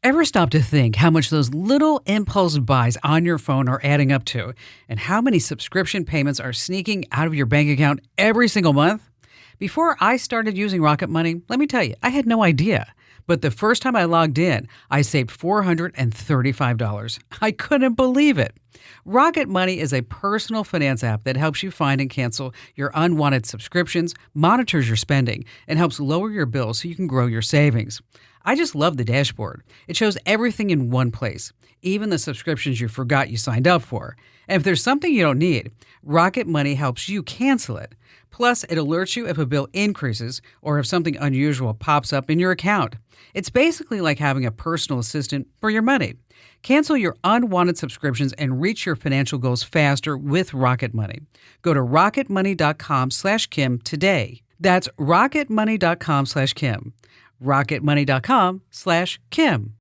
Ever stop to think how much those little impulse buys on your phone are adding up to, and how many subscription payments are sneaking out of your bank account every single month? Before I started using Rocket Money, let me tell you, I had no idea. But the first time I logged in, I saved $435. I couldn't believe it. Rocket Money is a personal finance app that helps you find and cancel your unwanted subscriptions, monitors your spending, and helps lower your bills so you can grow your savings. I just love the dashboard. It shows everything in one place, even the subscriptions you forgot you signed up for. And if there's something you don't need, Rocket Money helps you cancel it. Plus, it alerts you if a bill increases or if something unusual pops up in your account. It's basically like having a personal assistant for your money. Cancel your unwanted subscriptions and reach your financial goals faster with Rocket Money. Go to rocketmoney.com/Kim today. That's rocketmoney.com/Kim. rocketmoney.com/Kim.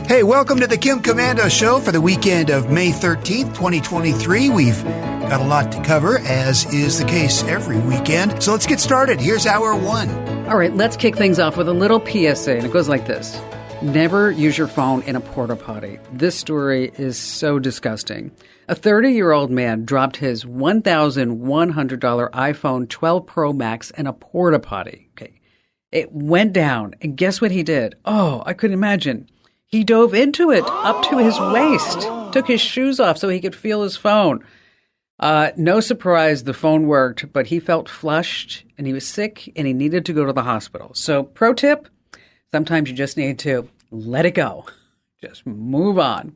Hey, welcome to the Kim Komando Show for the weekend of May 13th, 2023. We've got a lot to cover, as is the case every weekend. So let's get started. Here's hour one. All right, let's kick things off with a little PSA, and it goes like this. Never use your phone in a porta potty. This story is so disgusting. A 30-year-old man dropped his $1,100 iPhone 12 Pro Max in a porta potty. Okay. It went down, and guess what he did? Oh, I couldn't imagine. He dove into it up to his waist, took his shoes off so he could feel his phone. No surprise, the phone worked, but he felt flushed, and he was sick, and he needed to go to the hospital. So, pro tip, sometimes you just need to let it go. Just move on.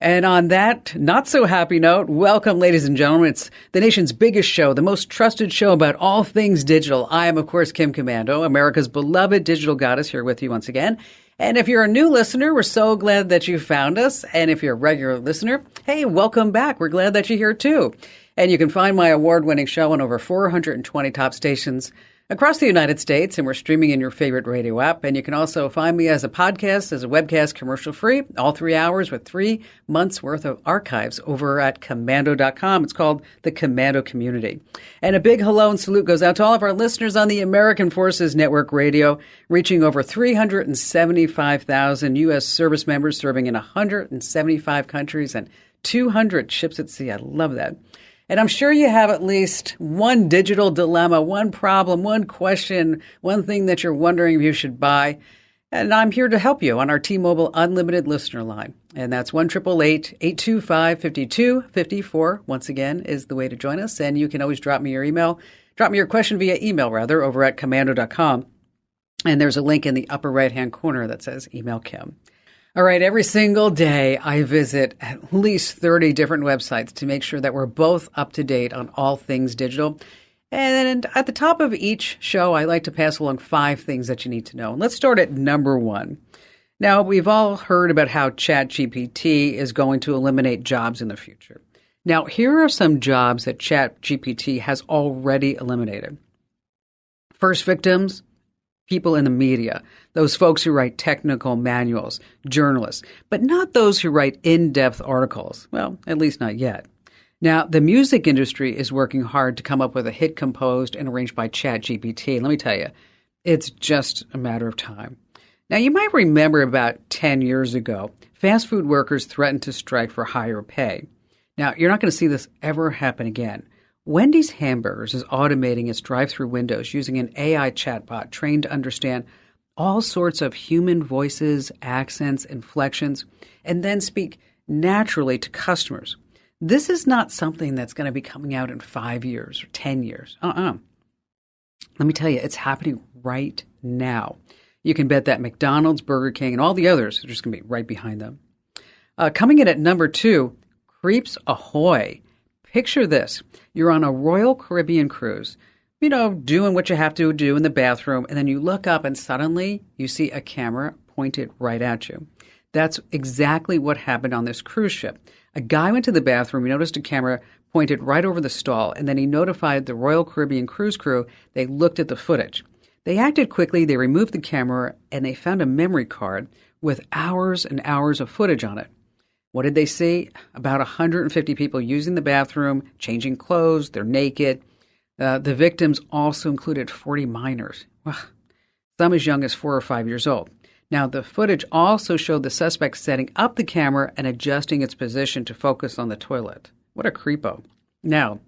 And on that not-so-happy note, welcome, ladies and gentlemen. It's the nation's biggest show, the most trusted show about all things digital. I am, of course, Kim Komando, America's beloved digital goddess, here with you once again. And if you're a new listener, we're so glad that you found us. And if you're a regular listener, hey, welcome back. We're glad that you're here, too. And you can find my award-winning show on over 420 top stations across the United States, and we're streaming in your favorite radio app. And you can also find me as a podcast, as a webcast, commercial-free, all 3 hours with 3 months' worth of archives over at Komando.com. It's called the Komando Community. And a big hello and salute goes out to all of our listeners on the American Forces Network Radio, reaching over 375,000 U.S. service members serving in 175 countries and 200 ships at sea. I love that. And I'm sure you have at least one digital dilemma, one problem, one question, one thing that you're wondering if you should buy. And I'm here to help you on our T-Mobile Unlimited listener line. And that's 1-888-825-5254. Once again, is the way to join us. And you can always drop me your question via email, over at Komando.com. And there's a link in the upper right-hand corner that says Email Kim. All right, every single day I visit at least 30 different websites to make sure that we're both up to date on all things digital. And at the top of each show, I like to pass along 5 things that you need to know. And let's start at number 1. Now, we've all heard about how ChatGPT is going to eliminate jobs in the future. Now, here are some jobs that ChatGPT has already eliminated. First victims, people in the media, those folks who write technical manuals, journalists, but not those who write in-depth articles. Well, at least not yet. Now, the music industry is working hard to come up with a hit composed and arranged by ChatGPT. Let me tell you, it's just a matter of time. Now, you might remember about 10 years ago, fast food workers threatened to strike for higher pay. Now, you're not going to see this ever happen again. Wendy's Hamburgers is automating its drive-thru windows using an AI chatbot trained to understand all sorts of human voices, accents, inflections, and then speak naturally to customers. This is not something that's going to be coming out in 5 years or 10 years. Let me tell you, it's happening right now. You can bet that McDonald's, Burger King, and all the others are just going to be right behind them. Coming in at number 2, Creeps Ahoy. Picture this. You're on a Royal Caribbean cruise, doing what you have to do in the bathroom, and then you look up and suddenly you see a camera pointed right at you. That's exactly what happened on this cruise ship. A guy went to the bathroom, he noticed a camera pointed right over the stall, and then he notified the Royal Caribbean cruise crew. They looked at the footage. They acted quickly, they removed the camera, and they found a memory card with hours and hours of footage on it. What did they see? About 150 people using the bathroom, changing clothes, they're naked. The victims also included 40 minors, some as young as 4 or 5 years old. Now, the footage also showed the suspect setting up the camera and adjusting its position to focus on the toilet. What a creepo. Now,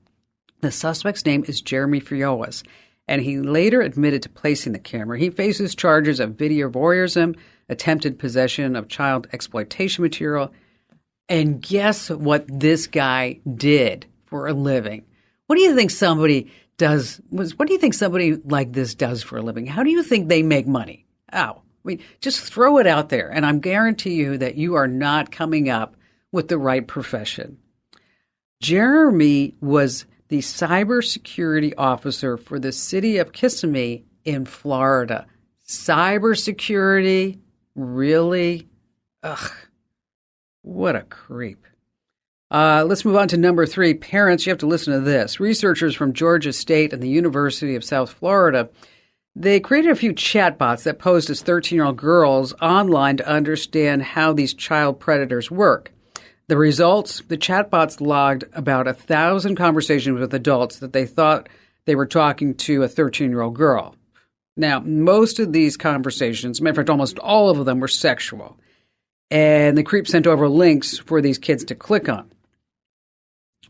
the suspect's name is Jeremy Fioas, and he later admitted to placing the camera. He faces charges of video voyeurism, attempted possession of child exploitation material. And guess what this guy did for a living? What do you think somebody like this does for a living? How do you think they make money? Oh, just throw it out there, and I guarantee you that you are not coming up with the right profession. Jeremy was the cybersecurity officer for the city of Kissimmee in Florida. Cybersecurity? Really? Ugh. What a creep. Let's move on to number 3. Parents, you have to listen to this. Researchers from Georgia State and the University of South Florida, they created a few chatbots that posed as 13-year-old girls online to understand how these child predators work. The results, the chatbots logged about 1,000 conversations with adults that they thought they were talking to a 13-year-old girl. Now, most of these conversations, matter of fact, almost all of them were sexual. And the creep sent over links for these kids to click on.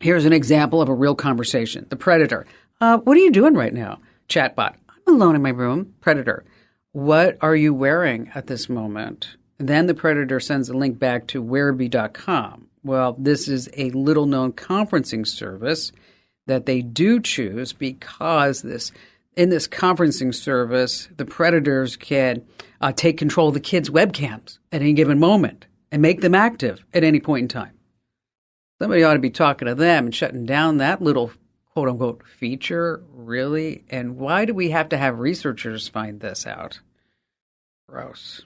Here's an example of a real conversation. The predator. What are you doing right now? Chatbot. I'm alone in my room. Predator. What are you wearing at this moment? And then the predator sends a link back to Werribee.com. Well, this is a little-known conferencing service that they do choose because in this conferencing service, the predators can take control of the kids' webcams at any given moment and make them active at any point in time. Somebody ought to be talking to them and shutting down that little quote-unquote feature, really? And why do we have to have researchers find this out? Gross.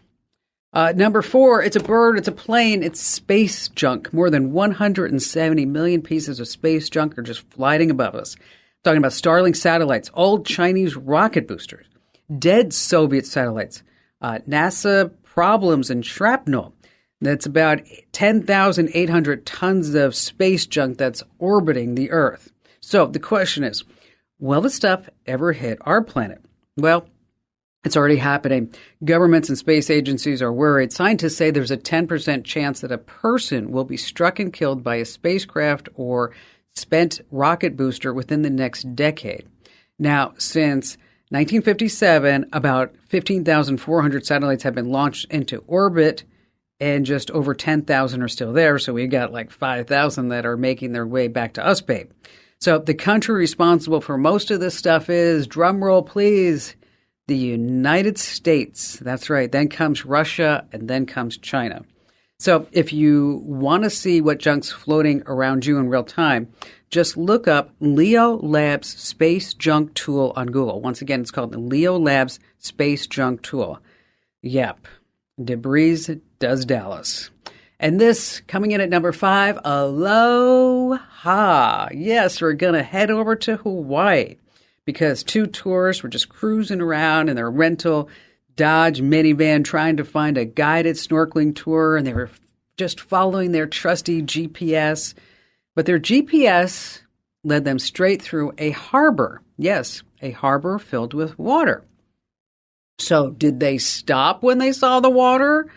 Number 4, it's a bird, it's a plane, it's space junk. More than 170 million pieces of space junk are just flying above us. Talking about Starlink satellites, old Chinese rocket boosters, dead Soviet satellites, NASA problems and shrapnel. That's about 10,800 tons of space junk that's orbiting the Earth. So the question is, will this stuff ever hit our planet? Well, it's already happening. Governments and space agencies are worried. Scientists say there's a 10% chance that a person will be struck and killed by a spacecraft or spent rocket booster within the next decade. Now, since 1957, about 15,400 satellites have been launched into orbit, and just over 10,000 are still there. So we got like 5,000 that are making their way back to us, babe. So the country responsible for most of this stuff is, drum roll please, the United States. That's right. Then comes Russia, and then comes China. So if you want to see what junk's floating around you in real time, just look up Leo Labs Space Junk Tool on Google. Once again, it's called the Leo Labs Space Junk Tool. Yep. Debris does Dallas. And this, coming in at number 5, Aloha. Yes, we're going to head over to Hawaii because 2 tourists were just cruising around in their rental Dodge minivan trying to find a guided snorkeling tour, and they were just following their trusty GPS. But their GPS led them straight through a harbor. Yes, a harbor filled with water. So did they stop when they saw the water?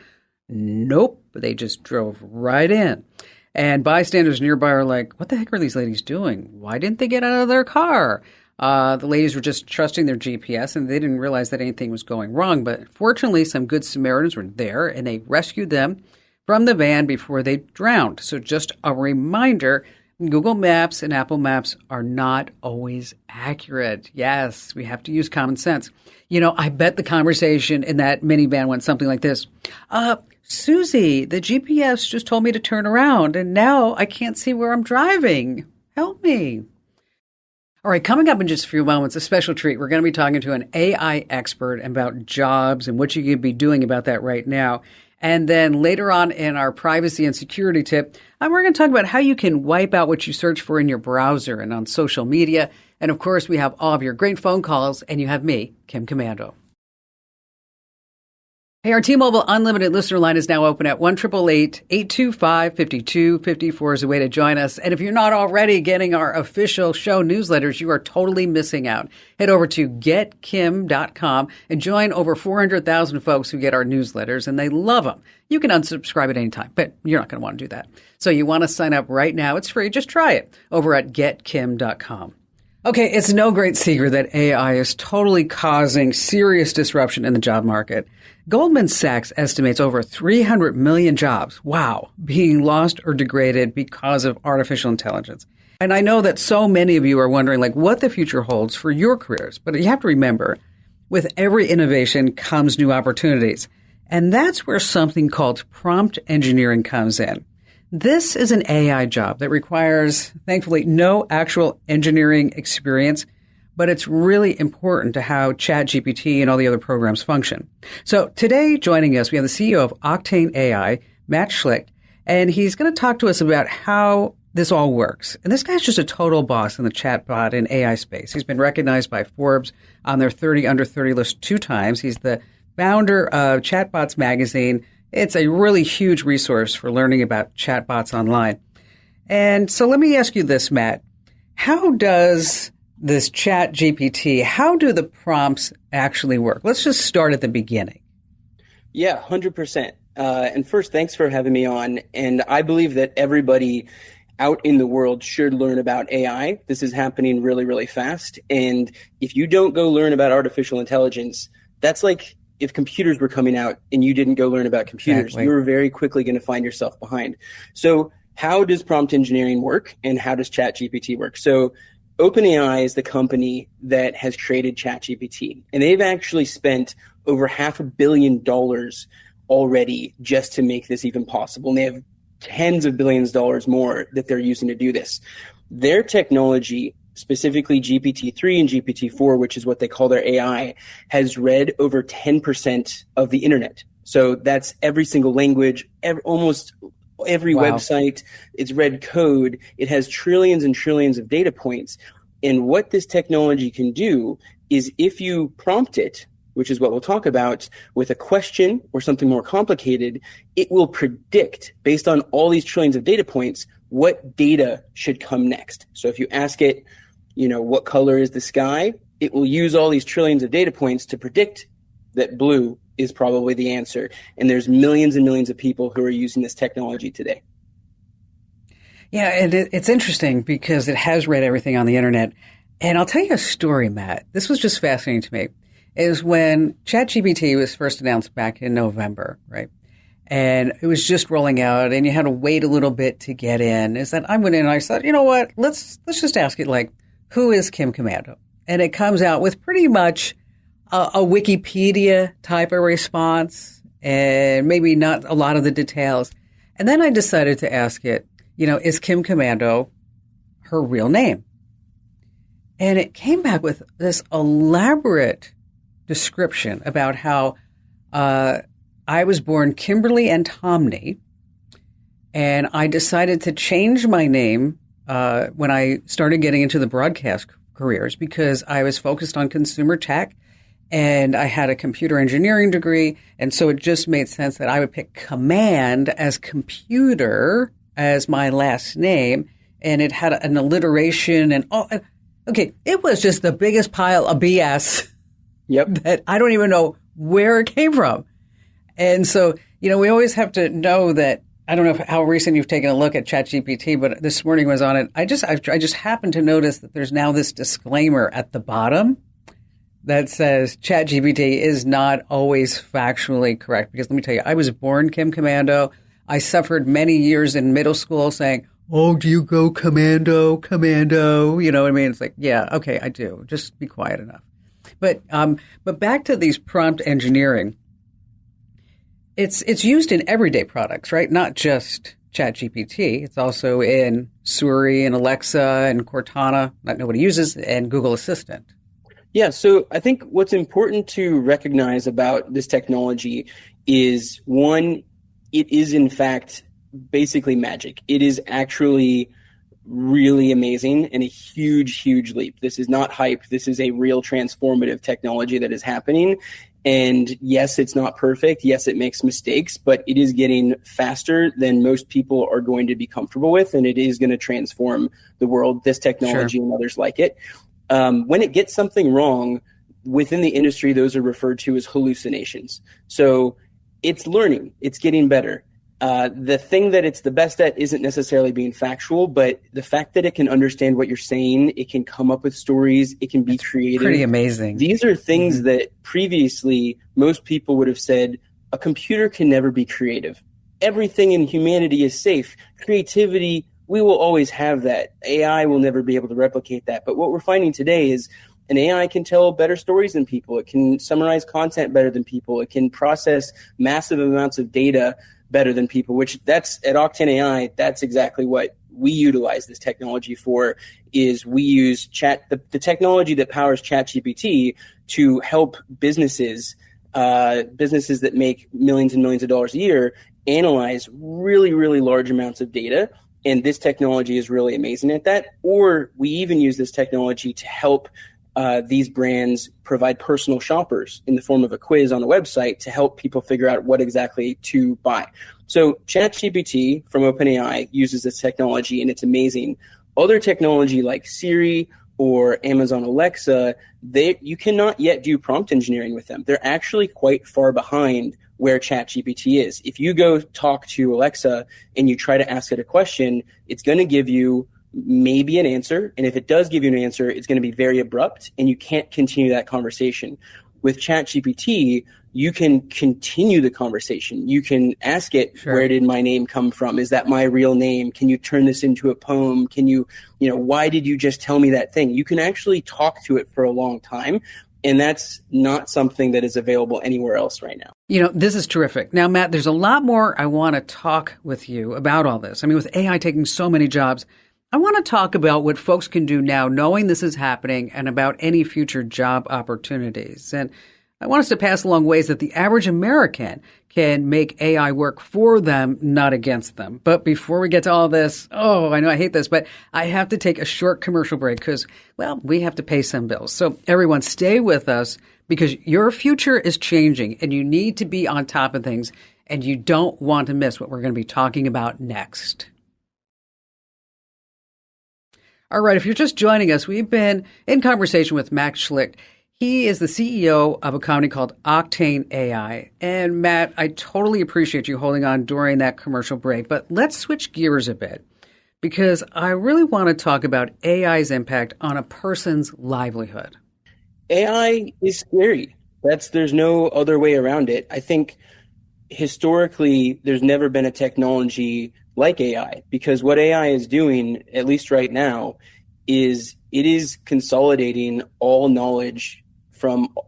Nope. They just drove right in. And bystanders nearby are like, what the heck are these ladies doing? Why didn't they get out of their car? The ladies were just trusting their GPS, and they didn't realize that anything was going wrong. But fortunately, some good Samaritans were there, and they rescued them from the van before they drowned. So just a reminder, Google Maps and Apple Maps are not always accurate. Yes, we have to use common sense. You know, I bet the conversation in that minivan went something like this. Susie, the GPS just told me to turn around, and now I can't see where I'm driving. Help me. All right, coming up in just a few moments, a special treat. We're going to be talking to an AI expert about jobs and what you could be doing about that right now. And then later on in our privacy and security tip, we're going to talk about how you can wipe out what you search for in your browser and on social media. And of course, we have all of your great phone calls, and you have me, Kim Komando. Hey, our T-Mobile Unlimited listener line is now open at 1-888-825-5254 is a way to join us. And if you're not already getting our official show newsletters, you are totally missing out. Head over to getkim.com and join over 400,000 folks who get our newsletters, and they love them. You can unsubscribe at any time, but you're not going to want to do that. So you want to sign up right now. It's free. Just try it over at getkim.com. Okay, it's no great secret that AI is totally causing serious disruption in the job market. Goldman Sachs estimates over 300 million jobs, wow, being lost or degraded because of artificial intelligence. And I know that so many of you are wondering, like, what the future holds for your careers. But you have to remember, with every innovation comes new opportunities. And that's where something called prompt engineering comes in. This is an AI job that requires, thankfully, no actual engineering experience, but it's really important to how ChatGPT and all the other programs function. So today, joining us, we have the CEO of Octane AI, Matt Schlicht, and he's going to talk to us about how this all works. And this guy's just a total boss in the chatbot and AI space. He's been recognized by Forbes on their 30 under 30 list 2 times. He's the founder of Chatbots Magazine. It's a really huge resource for learning about chatbots online. And so let me ask you this, Matt. How does this ChatGPT, how do the prompts actually work? Let's just start at the beginning. Yeah, 100%. And first, thanks for having me on. And I believe that everybody out in the world should learn about AI. This is happening really, really fast. And if you don't go learn about artificial intelligence, that's like if computers were coming out and you didn't go learn about computers, Exactly. you're very quickly going to find yourself behind. So how does prompt engineering work and how does ChatGPT work? So OpenAI is the company that has created ChatGPT, and they've actually spent over $500 million already just to make this even possible. And they have tens of billions of dollars more that they're using to do this. Their technology, specifically GPT-3 and GPT-4, which is what they call their AI, has read over 10% of the internet. So that's every single language, almost every Wow. website. It's read code. It has trillions and trillions of data points. And what this technology can do is if you prompt it, which is what we'll talk about, with a question or something more complicated, it will predict, based on all these trillions of data points, what data should come next. So if you ask it, what color is the sky? It will use all these trillions of data points to predict that blue is probably the answer. And there's millions and millions of people who are using this technology today. Yeah, and it's interesting because it has read everything on the internet. And I'll tell you a story, Matt. This was just fascinating to me. Is when ChatGPT was first announced back in November, right? And it was just rolling out, and you had to wait a little bit to get in. Is that I went in and I thought, you know what? Let's just ask it, like, who is Kim Komando? And it comes out with pretty much a Wikipedia type of response, and maybe not a lot of the details. And then I decided to ask it, is Kim Komando her real name? And it came back with this elaborate description about how I was born Kimberly and Tomney, and I decided to change my name when I started getting into the broadcast careers because I was focused on consumer tech, and I had a computer engineering degree, and so it just made sense that I would pick command as computer as my last name, and it had an alliteration and all. Okay, it was just the biggest pile of BS. Yep. That I don't even know where it came from. And so, we always have to know that. I don't know how recent you've taken a look at ChatGPT, but this morning was on it. I just happened to notice that there's now this disclaimer at the bottom that says ChatGPT is not always factually correct. Because let me tell you, I was born Kim Komando. I suffered many years in middle school saying, "Oh, do you go commando, commando?" You know what I mean? It's like, yeah, okay, I do. Just be quiet enough. But back to these prompt engineering, it's used in everyday products, right? Not just ChatGPT. It's also in Siri and Alexa and Cortana, that nobody uses, and Google Assistant. Yeah, so I think what's important to recognize about this technology is, one, it is in fact basically magic. It is actually really amazing and a huge, huge leap. This is not hype. This is a real transformative technology that is happening. And yes, it's not perfect. Yes, it makes mistakes, but it is getting faster than most people are going to be comfortable with. And it is going to transform the world, this technology and others like it. When it gets something wrong within the industry, those are referred to as hallucinations. So it's learning, it's getting better. The thing that it's the best at isn't necessarily being factual, but the fact that it can understand what you're saying, it can come up with stories, it can be creative. Pretty amazing. These are things that previously most people would have said, a computer can never be creative. Everything in humanity is safe. Creativity, we will always have that. AI will never be able to replicate that. But what we're finding today is an AI can tell better stories than people. It can summarize content better than people. It can process massive amounts of data better than people, which that's at Octane AI, that's exactly what we utilize this technology for. Is we use the technology that powers ChatGPT to help businesses that make millions and millions of dollars a year analyze really, really large amounts of data. And this technology is really amazing at that. Or we even use this technology to help these brands provide personal shoppers in the form of a quiz on a website to help people figure out what exactly to buy. So ChatGPT from OpenAI uses this technology, and it's amazing. Other technology like Siri or Amazon Alexa, you cannot yet do prompt engineering with them. They're actually quite far behind where ChatGPT is. If you go talk to Alexa and you try to ask it a question, it's going to give you maybe an answer. And if it does give you an answer, it's going to be very abrupt and you can't continue that conversation. With ChatGPT, you can continue the conversation. You can ask it, where did my name come from? Is that my real name? Can you turn this into a poem? Can you why did you just tell me that thing? You can actually talk to it for a long time. And that's not something that is available anywhere else right now. This is terrific. Now, Matt, there's a lot more I want to talk with you about all this. I mean, with AI taking so many jobs, I want to talk about what folks can do now, knowing this is happening, and about any future job opportunities. And I want us to pass along ways that the average American can make AI work for them, not against them. But before we get to all this, I know I hate this, but I have to take a short commercial break because, we have to pay some bills. So everyone stay with us because your future is changing and you need to be on top of things and you don't want to miss what we're going to be talking about next. All right, if you're just joining us, we've been in conversation with Matt Schlicht. He is the CEO of a company called Octane AI. And Matt, I totally appreciate you holding on during that commercial break, but let's switch gears a bit because I really want to talk about AI's impact on a person's livelihood. AI is scary. There's no other way around it. I think historically, there's never been a technology like AI, because what AI is doing, at least right now, is it is consolidating all knowledge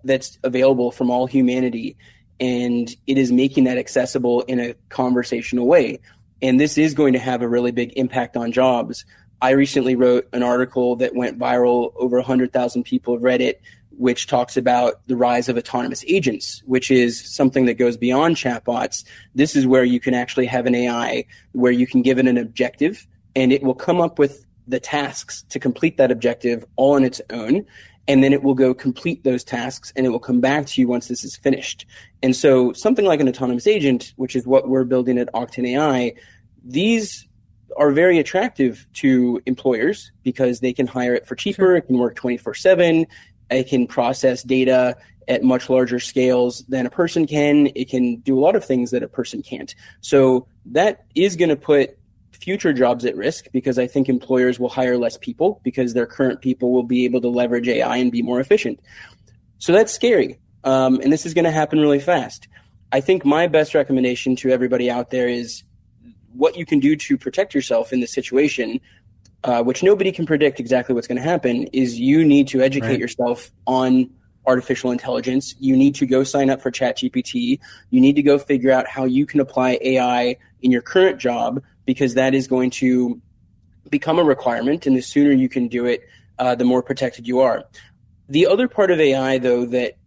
that's available from all humanity, and it is making that accessible in a conversational way. And this is going to have a really big impact on jobs. I recently wrote an article that went viral. Over 100,000 people have read it, which talks about the rise of autonomous agents, which is something that goes beyond chatbots. This is where you can actually have an AI where you can give it an objective and it will come up with the tasks to complete that objective all on its own. And then it will go complete those tasks and it will come back to you once this is finished. And so something like an autonomous agent, which is what we're building at Octane AI, these are very attractive to employers because they can hire it for cheaper. It can work 24/7. It can process data at much larger scales than a person can. It can do a lot of things that a person can't. So that is going to put future jobs at risk because I think employers will hire less people because their current people will be able to leverage AI and be more efficient. So that's scary. And this is going to happen really fast. I think my best recommendation to everybody out there is what you can do to protect yourself in this situation, which nobody can predict exactly what's going to happen, is you need to educate yourself on artificial intelligence. You need to go sign up for ChatGPT. You need to go figure out how you can apply AI in your current job, because that is going to become a requirement. And the sooner you can do it, the more protected you are. The other part of AI, though, that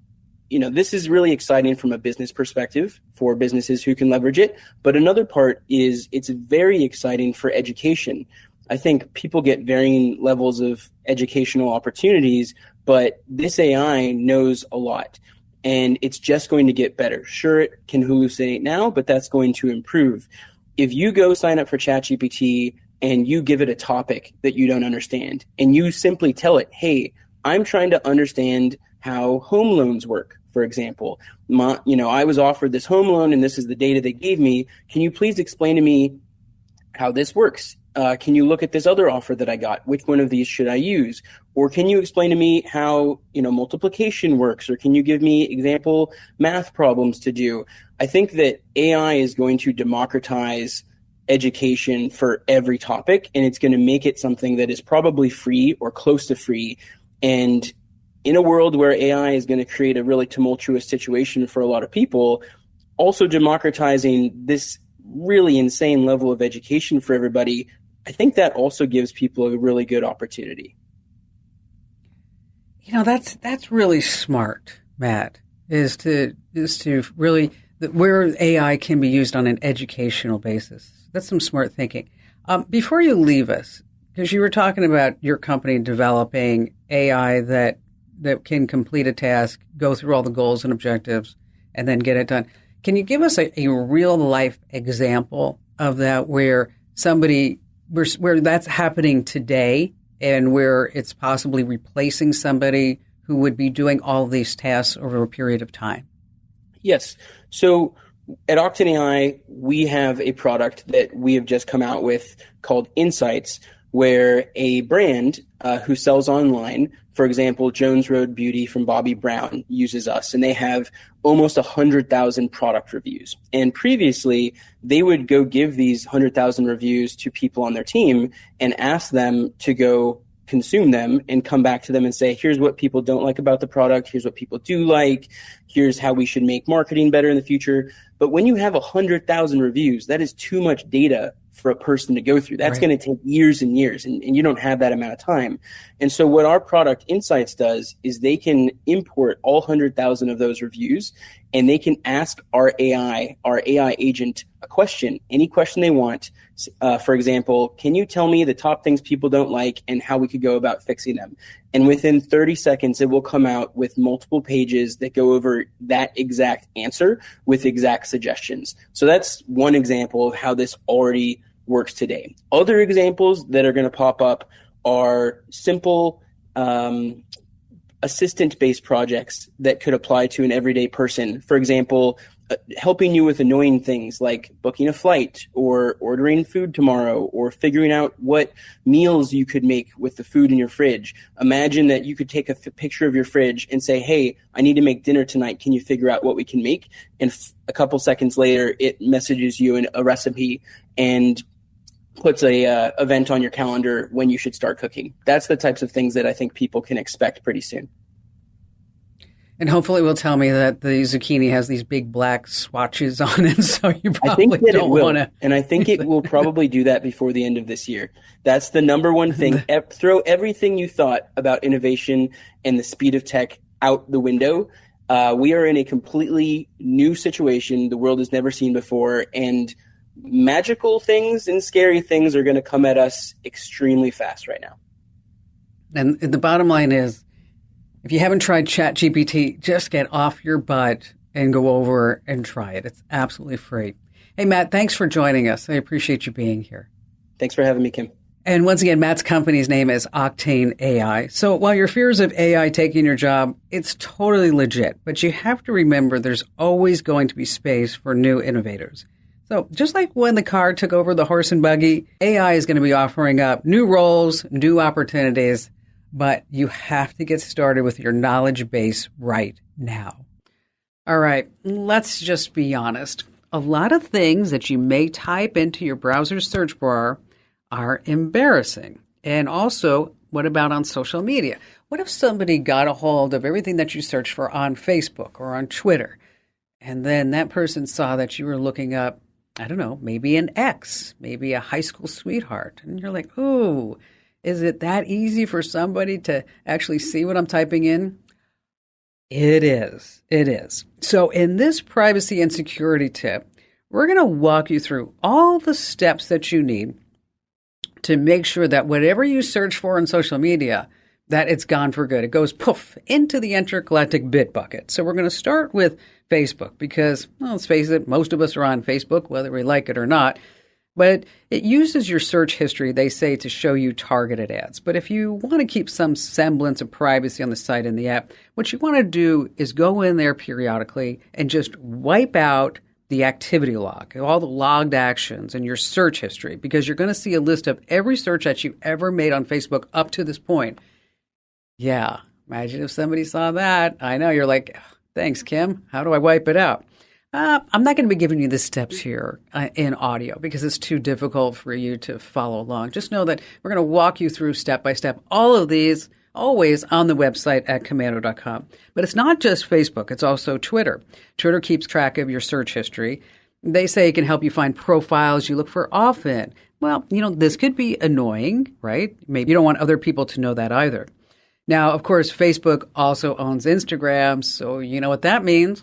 this is really exciting from a business perspective for businesses who can leverage it. But another part is it's very exciting for education. I think people get varying levels of educational opportunities, but this AI knows a lot. and it's just going to get better. Sure, it can hallucinate now, but that's going to improve. If you go sign up for ChatGPT and you give it a topic that you don't understand, and you simply tell it, hey, I'm trying to understand how home loans work, for example. I was offered this home loan and this is the data they gave me. Can you please explain to me how this works? Can you look at this other offer that I got? Which one of these should I use? Or can you explain to me how, multiplication works? Or can you give me example math problems to do? I think that AI is going to democratize education for every topic, and it's going to make it something that is probably free or close to free. And in a world where AI is going to create a really tumultuous situation for a lot of people, also democratizing this really insane level of education for everybody, I think that also gives people a really good opportunity. That's really smart, Matt, is to really where AI can be used on an educational basis. That's some smart thinking. Before you leave us, because you were talking about your company developing AI that can complete a task, go through all the goals and objectives, and then get it done. Can you give us a real life example of that where that's happening today and where it's possibly replacing somebody who would be doing all these tasks over a period of time? Yes. So at Octane AI, we have a product that we have just come out with called Insights, where a brand who sells online, for example, Jones Road Beauty from Bobby Brown, uses us, and they have almost 100,000 product reviews. And previously, they would go give these 100,000 reviews to people on their team and ask them to go consume them and come back to them and say, here's what people don't like about the product, here's what people do like, here's how we should make marketing better in the future. But when you have 100,000 reviews, that is too much data for a person to go through. That's going to take years and years, and you don't have that amount of time. And so what our product Insights does is they can import all 100,000 of those reviews, and they can ask our AI agent a question, any question they want. For example, can you tell me the top things people don't like and how we could go about fixing them? And within 30 seconds, it will come out with multiple pages that go over that exact answer with exact suggestions. So that's one example of how this already works today. Other examples that are going to pop up are simple assistant-based projects that could apply to an everyday person. For example, helping you with annoying things like booking a flight or ordering food tomorrow or figuring out what meals you could make with the food in your fridge. Imagine that you could take a picture of your fridge and say, hey, I need to make dinner tonight. Can you figure out what we can make? And a couple seconds later, it messages you a recipe and puts a event on your calendar when you should start cooking. That's the types of things that I think people can expect pretty soon. And hopefully it will tell me that the zucchini has these big black swatches on it, so you probably don't want to. And I think it will probably do that before the end of this year. That's the number one thing. Throw everything you thought about innovation and the speed of tech out the window. We are in a completely new situation the world has never seen before, and magical things and scary things are going to come at us extremely fast right now. And the bottom line is, if you haven't tried ChatGPT, just get off your butt and go over and try it. It's absolutely free. Hey, Matt, thanks for joining us. I appreciate you being here. Thanks for having me, Kim. And once again, Matt's company's name is Octane AI. So while your fears of AI taking your job, it's totally legit. But you have to remember there's always going to be space for new innovators. So just like when the car took over the horse and buggy, AI is going to be offering up new roles, new opportunities, but you have to get started with your knowledge base right now. All right, let's just be honest. A lot of things that you may type into your browser search bar are embarrassing. And also, what about on social media? What if somebody got a hold of everything that you search for on Facebook or on Twitter, and then that person saw that you were looking up, I don't know, maybe an ex, maybe a high school sweetheart, and you're like, ooh, is it that easy for somebody to actually see what I'm typing in? It is. It is. So in this privacy and security tip, we're going to walk you through all the steps that you need to make sure that whatever you search for on social media that it's gone for good. It goes poof into the intergalactic bit bucket. So we're going to start with Facebook because, well, let's face it, most of us are on Facebook, whether we like it or not. But it uses your search history, they say, to show you targeted ads. But if you want to keep some semblance of privacy on the site and the app, what you want to do is go in there periodically and just wipe out the activity log, all the logged actions in your search history, because you're going to see a list of every search that you ever made on Facebook up to this point. Yeah, imagine if somebody saw that. I know, you're like, thanks, Kim. How do I wipe it out? I'm not going to be giving you the steps here in audio because it's too difficult for you to follow along. Just know that we're going to walk you through step by step all of these, always on the website at Komando.com. But it's not just Facebook. It's also Twitter. Twitter keeps track of your search history. They say it can help you find profiles you look for often. Well, this could be annoying, right? Maybe you don't want other people to know that either. Now, of course, Facebook also owns Instagram, so you know what that means.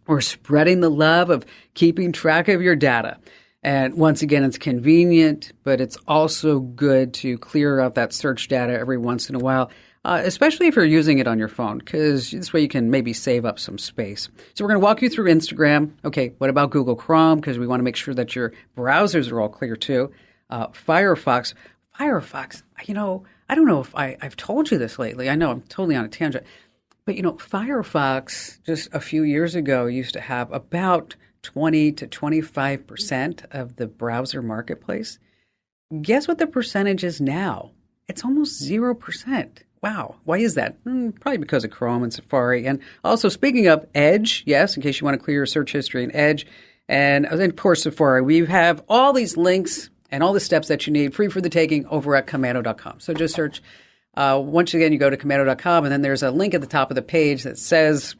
We're spreading the love of keeping track of your data. And once again, it's convenient, but it's also good to clear out that search data every once in a while, especially if you're using it on your phone, because this way you can maybe save up some space. So we're going to walk you through Instagram. Okay, what about Google Chrome? Because we want to make sure that your browsers are all clear too. Firefox, I don't know if I've told you this lately. I know I'm totally on a tangent. But, Firefox just a few years ago used to have about 20 to 25% of the browser marketplace. Guess what the percentage is now? It's almost 0%. Wow. Why is that? Probably because of Chrome and Safari. And also, speaking of Edge, yes, in case you want to clear your search history in Edge, and of course, Safari, we have all these links and all the steps that you need free for the taking over at Komando.com. So just search. Once again, you go to Komando.com, and then there's a link at the top of the page that says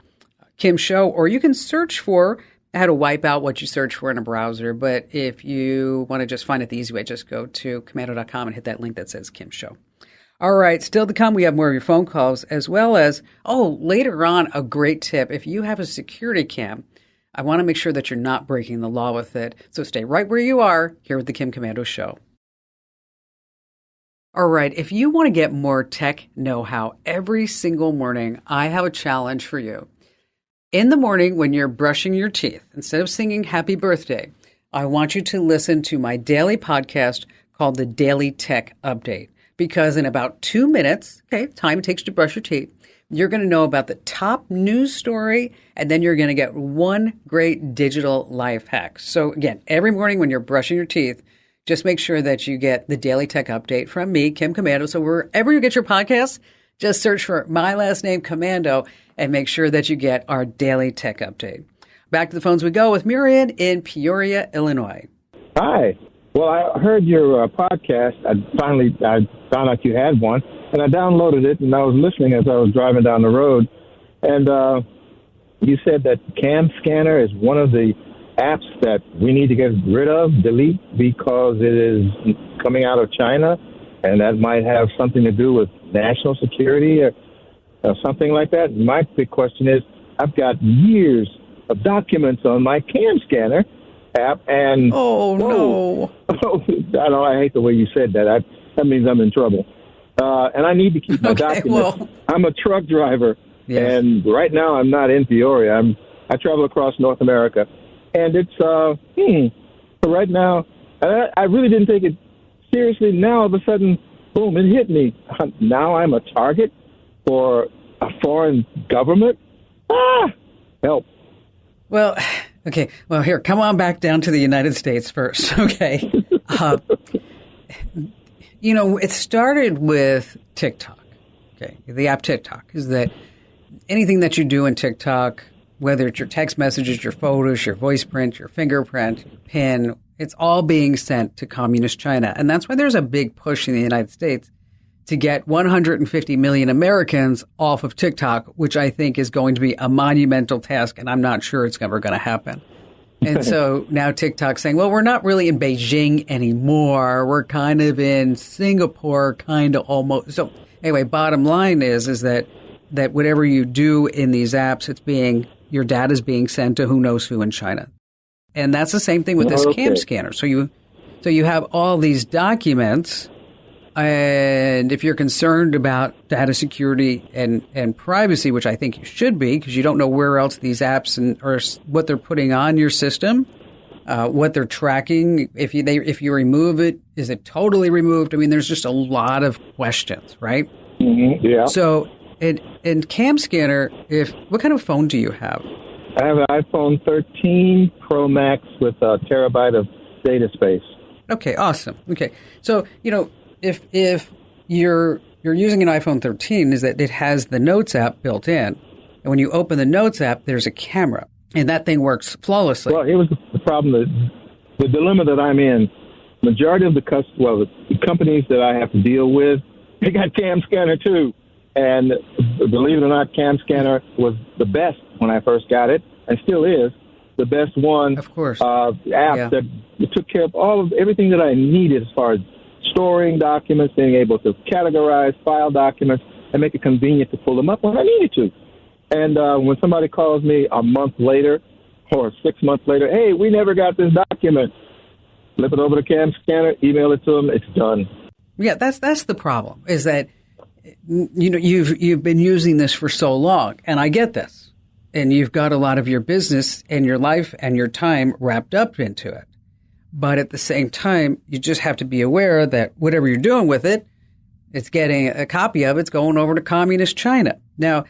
Kim Show, or you can search for how to wipe out what you search for in a browser. But if you want to just find it the easy way, just go to Komando.com and hit that link that says Kim Show. All right, still to come, we have more of your phone calls, as well as, later on, a great tip. If you have a security cam, I want to make sure that you're not breaking the law with it. So stay right where you are here with the Kim Komando Show. All right, if you want to get more tech know-how every single morning, I have a challenge for you. In the morning when you're brushing your teeth, instead of singing happy birthday, I want you to listen to my daily podcast called the Daily Tech Update. Because in about 2 minutes, time it takes to brush your teeth, you're going to know about the top news story, and then you're going to get one great digital life hack. So again, every morning when you're brushing your teeth, just make sure that you get the Daily Tech Update from me, Kim Komando. So wherever you get your podcasts, just search for my last name, Komando, and make sure that you get our Daily Tech Update. Back to the phones we go with Miriam in Peoria, Illinois. Hi. Well, I heard your podcast. I found out you had one, and I downloaded it, and I was listening as I was driving down the road. And you said that Cam Scanner is one of the apps that we need to get rid of, delete, because it is coming out of China, and that might have something to do with national security or something like that. My big question is, I've got years of documents on my Cam Scanner app, and no. I hate the way you said that. That means I'm in trouble. And I need to keep my documents. Well, I'm a truck driver, and right now I'm not in Peoria. I travel across North America. And it's, so right now, I really didn't take it seriously. Now, all of a sudden, boom, it hit me. Now I'm a target for a foreign government? Help. Well, okay. Well, here, come on back down to the United States first, okay? It started with TikTok, okay? The app TikTok is that anything that you do in TikTok, whether it's your text messages, your photos, your voice print, your fingerprint, your PIN, it's all being sent to communist China. And that's why there's a big push in the United States to get 150 million Americans off of TikTok, which I think is going to be a monumental task, and I'm not sure it's ever going to happen. And so now TikTok's saying, well, we're not really in Beijing anymore. We're kind of in Singapore, kind of almost. So anyway, bottom line is that whatever you do in these apps, your data is being sent to who knows who in China. And that's the same thing with this Cam Scanner. So you have all these documents, And if you're concerned about data security and privacy, which I think you should be, because you don't know where else these apps or what they're putting on your system, what they're tracking. If you remove it, is it totally removed? I mean, there's just a lot of questions, right? Mm-hmm. Yeah. So in Cam Scanner, what kind of phone do you have? I have an iPhone 13 Pro Max with a terabyte of data space. Okay, awesome. Okay, so if you're using an iPhone 13, is that it has the Notes app built in, and when you open the Notes app, there's a camera, and that thing works flawlessly. Well, here was the problem, the dilemma that I'm in. Majority of the companies that I have to deal with, they got Cam Scanner too, and believe it or not, Cam Scanner was the best when I first got it, and still is the best one. Of course, app that took care of everything that I needed as far as storing documents, being able to categorize file documents, and make it convenient to pull them up when I needed to. And when somebody calls me a month later or 6 months later, hey, we never got this document, flip it over to Cam Scanner, email it to them, it's done. Yeah, that's the problem, is that you've been using this for so long, and I get this, and you've got a lot of your business and your life and your time wrapped up into it. But at the same time, you just have to be aware that whatever you're doing with it, it's getting a copy of it's going over to communist China. Now,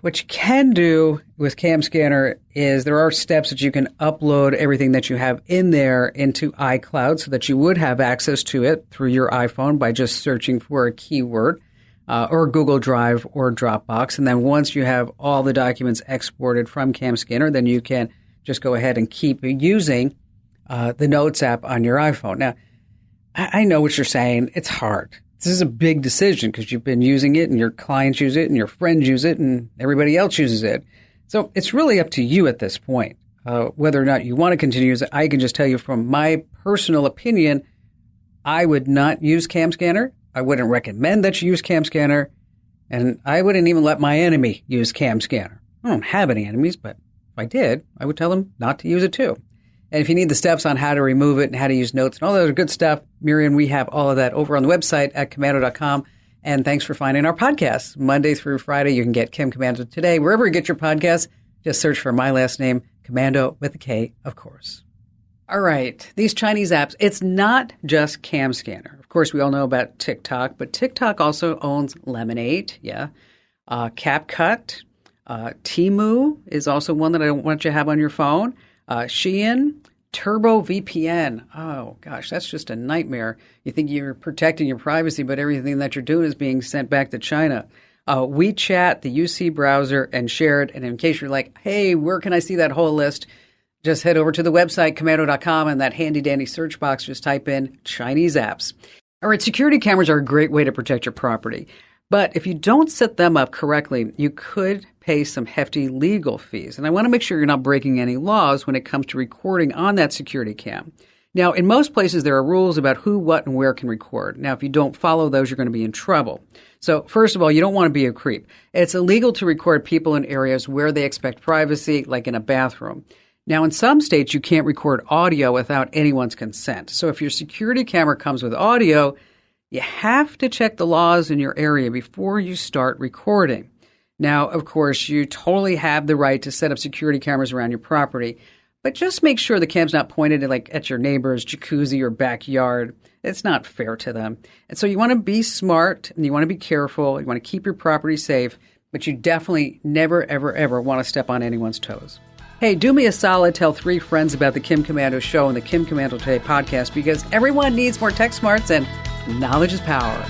what you can do with Cam Scanner is there are steps that you can upload everything that you have in there into iCloud so that you would have access to it through your iPhone by just searching for a keyword or Google Drive or Dropbox. And then once you have all the documents exported from Cam Scanner, then you can just go ahead and keep using the Notes app on your iPhone. Now, I know what you're saying. It's hard. This is a big decision because you've been using it and your clients use it and your friends use it and everybody else uses it. So it's really up to you at this point, whether or not you want to continue to use it. I can just tell you from my personal opinion, I would not use Cam Scanner. I wouldn't recommend that you use Cam Scanner. And I wouldn't even let my enemy use Cam Scanner. I don't have any enemies, but if I did, I would tell them not to use it too. And if you need the steps on how to remove it and how to use Notes and all that other good stuff, Miriam, we have all of that over on the website at Komando.com. And thanks for finding our podcasts. Monday through Friday, you can get Kim Komando Today. Wherever you get your podcasts, just search for my last name, Komando with a K, of course. All right. These Chinese apps, it's not just Cam Scanner. Of course, we all know about TikTok, but TikTok also owns Lemonade, CapCut. Temu is also one that I don't want you to have on your phone. Shein, Turbo VPN. Oh, gosh, that's just a nightmare. You think you're protecting your privacy, but everything that you're doing is being sent back to China. WeChat, the UC browser, and Shared. And in case you're like, hey, where can I see that whole list? Just head over to the website, Komando.com, and that handy-dandy search box, just type in Chinese apps. All right, security cameras are a great way to protect your property. But if you don't set them up correctly, you could pay some hefty legal fees. And I want to make sure you're not breaking any laws when it comes to recording on that security cam. Now, in most places, there are rules about who, what, and where can record. Now, if you don't follow those, you're going to be in trouble. So, first of all, you don't want to be a creep. It's illegal to record people in areas where they expect privacy, like in a bathroom. Now, in some states, you can't record audio without anyone's consent. So if your security camera comes with audio, you have to check the laws in your area before you start recording. Now, of course, you totally have the right to set up security cameras around your property, but just make sure the cam's not pointed at your neighbor's jacuzzi or backyard. It's not fair to them. And so you want to be smart and you want to be careful. You want to keep your property safe, but you definitely never, ever, ever want to step on anyone's toes. Hey, do me a solid. Tell 3 friends about the Kim Komando Show and the Kim Komando Today podcast because everyone needs more tech smarts and knowledge is power.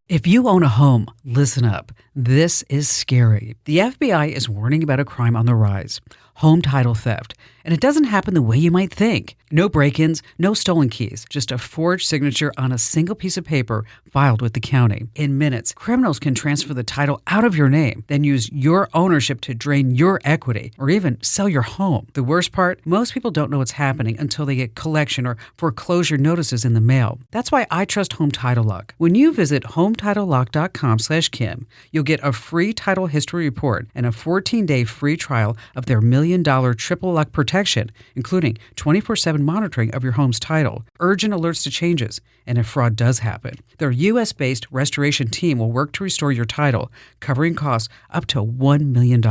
If you own a home, listen up. This is scary. The FBI is warning about a crime on the rise, home title theft. And it doesn't happen the way you might think. No break-ins, no stolen keys, just a forged signature on a single piece of paper filed with the county. In minutes, criminals can transfer the title out of your name, then use your ownership to drain your equity or even sell your home. The worst part, most people don't know what's happening until they get collection or foreclosure notices in the mail. That's why I trust Home Title Lock. When you visit HometitleLock.com/Kim, you'll get a free title history report and a 14-day free trial of their $1 million triple lock protection, including 24/7 monitoring of your home's title, urgent alerts to changes, and if fraud does happen. Their U.S.-based restoration team will work to restore your title, covering costs up to $1 million.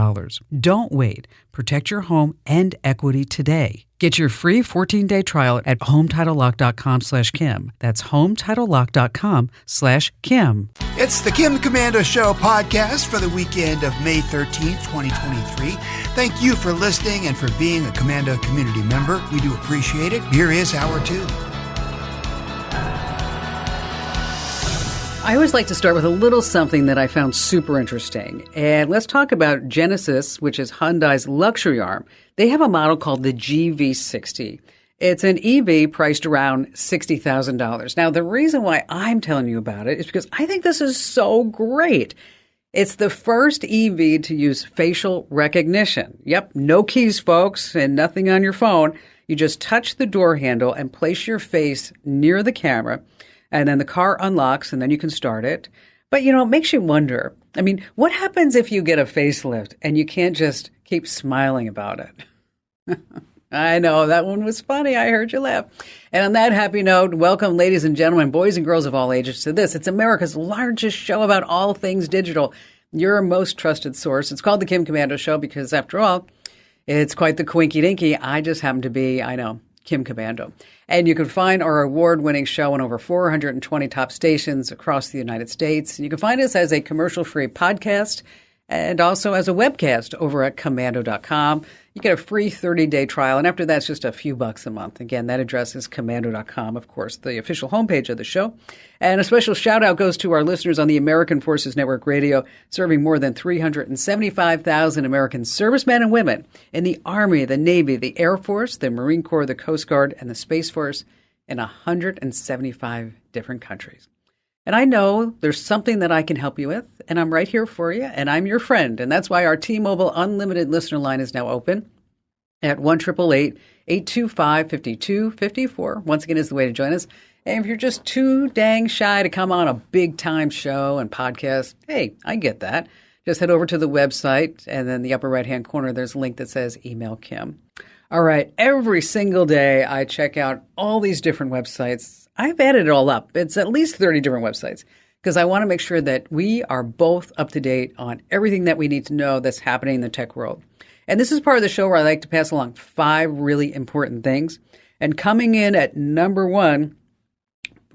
Don't wait. Protect your home and equity today. Get your free 14-day trial at HomeTitleLock.com/Kim. That's HomeTitleLock.com/Kim. It's the Kim Komando Show podcast for the weekend of May 13th, 2023. Thank you for listening and for being a Komando community member. We do appreciate it. Here is hour 2. I always like to start with a little something that I found super interesting. And let's talk about Genesis, which is Hyundai's luxury arm. They have a model called the GV60. It's an EV priced around $60,000. Now, the reason why I'm telling you about it is because I think this is so great. It's the first EV to use facial recognition. Yep, no keys, folks, and nothing on your phone. You just touch the door handle and place your face near the camera, and then the car unlocks, and then you can start it. But, it makes you wonder. I mean, what happens if you get a facelift and you can't just keep smiling about it? I know, that one was funny. I heard you laugh. And on that happy note, welcome, ladies and gentlemen, boys and girls of all ages, to this. It's America's largest show about all things digital, your most trusted source. It's called The Kim Komando Show because, after all, it's quite the quinky-dinky. I just happen to be, Kim Komando. And you can find our award-winning show on over 420 top stations across the United States. And you can find us as a commercial-free podcast and also as a webcast over at Komando.com. You get a free 30-day trial, and after that, it's just a few bucks a month. Again, that address is Komando.com, of course, the official homepage of the show. And a special shout-out goes to our listeners on the American Forces Network Radio, serving more than 375,000 American servicemen and women in the Army, the Navy, the Air Force, the Marine Corps, the Coast Guard, and the Space Force in 175 different countries. And I know there's something that I can help you with, and I'm right here for you, and I'm your friend. And that's why our T-Mobile Unlimited listener line is now open at 1-888-825-5254. Once again, is the way to join us. And if you're just too dang shy to come on a big-time show and podcast, hey, I get that. Just head over to the website, and then the upper right-hand corner, there's a link that says Email Kim. All right, every single day I check out all these different websites. I've added it all up. It's at least 30 different websites because I want to make sure that we are both up to date on everything that we need to know that's happening in the tech world. And this is part of the show where I like to pass along 5 really important things. And coming in at number 1,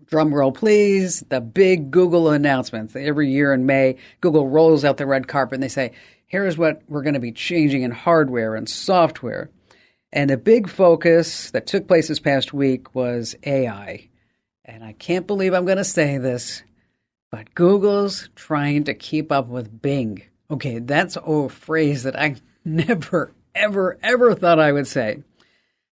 drum roll please, the big Google announcements. Every year in May, Google rolls out the red carpet and they say, here's what we're going to be changing in hardware and software. And the big focus that took place this past week was AI. And I can't believe I'm going to say this, but Google's trying to keep up with Bing. Okay, that's a phrase that I never, ever, ever thought I would say.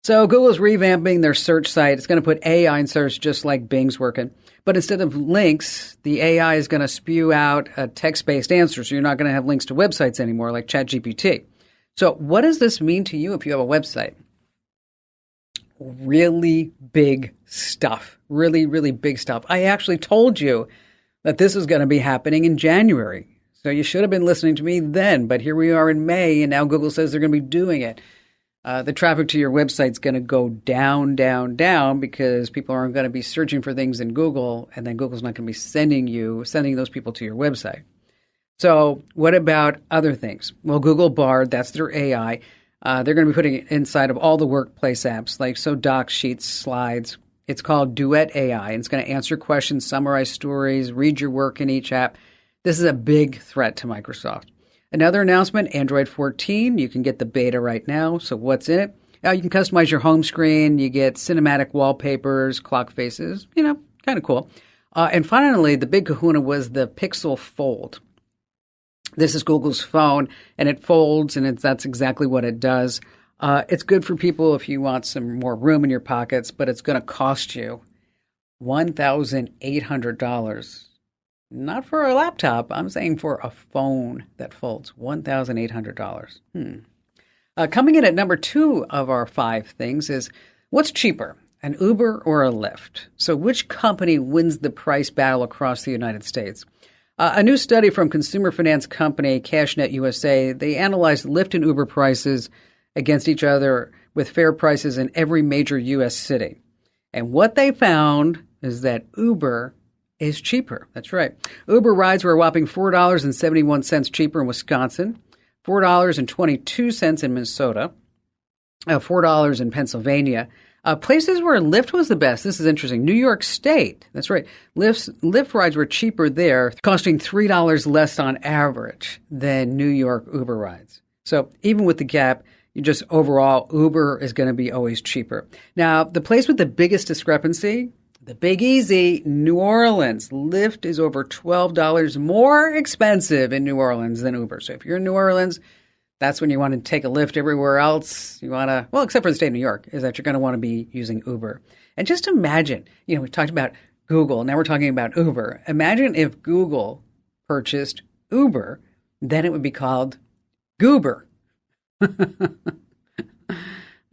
So Google's revamping their search site. It's going to put AI in search just like Bing's working. But instead of links, the AI is going to spew out a text-based answer. So you're not going to have links to websites anymore like ChatGPT. So what does this mean to you if you have a website? Really big stuff. Really, really big stuff. I actually told you that this was going to be happening in January. So you should have been listening to me then. But here we are in May, and now Google says they're going to be doing it. The traffic to your website is going to go down, down, down because people aren't going to be searching for things in Google, and then Google's not going to be sending those people to your website. So what about other things? Well, Google Bard, that's their AI. They're going to be putting it inside of all the workplace apps, like Docs, Sheets, Slides. It's called Duet AI, and it's going to answer questions, summarize stories, read your work in each app. This is a big threat to Microsoft. Another announcement, Android 14. You can get the beta right now. So what's in it? You can customize your home screen. You get cinematic wallpapers, clock faces, kind of cool. And finally, the big kahuna was the Pixel Fold. This is Google's phone, and it folds, and that's exactly what it does. It's good for people if you want some more room in your pockets, but it's going to cost you $1,800. Not for a laptop. I'm saying for a phone that folds. $1,800. Coming in at number 2 of our 5 things is what's cheaper, an Uber or a Lyft? So which company wins the price battle across the United States? A new study from consumer finance company CashNet USA, they analyzed Lyft and Uber prices against each other with fair prices in every major U.S. city. And what they found is that Uber is cheaper. That's right. Uber rides were a whopping $4.71 cheaper in Wisconsin, $4.22 in Minnesota, $4 in Pennsylvania. Places where Lyft was the best. This is interesting. New York State. That's right. Lyft rides were cheaper there, costing $3 less on average than New York Uber rides. So even with the gap, you just overall, Uber is going to be always cheaper. Now, the place with the biggest discrepancy, the Big Easy, New Orleans. Lyft is over $12 more expensive in New Orleans than Uber. So if you're in New Orleans, that's when you want to take a Lyft. Everywhere else, you want to, well, except for the state of New York, is that you're going to want to be using Uber. And just imagine, we talked about Google. Now we're talking about Uber. Imagine if Google purchased Uber, then it would be called Goober.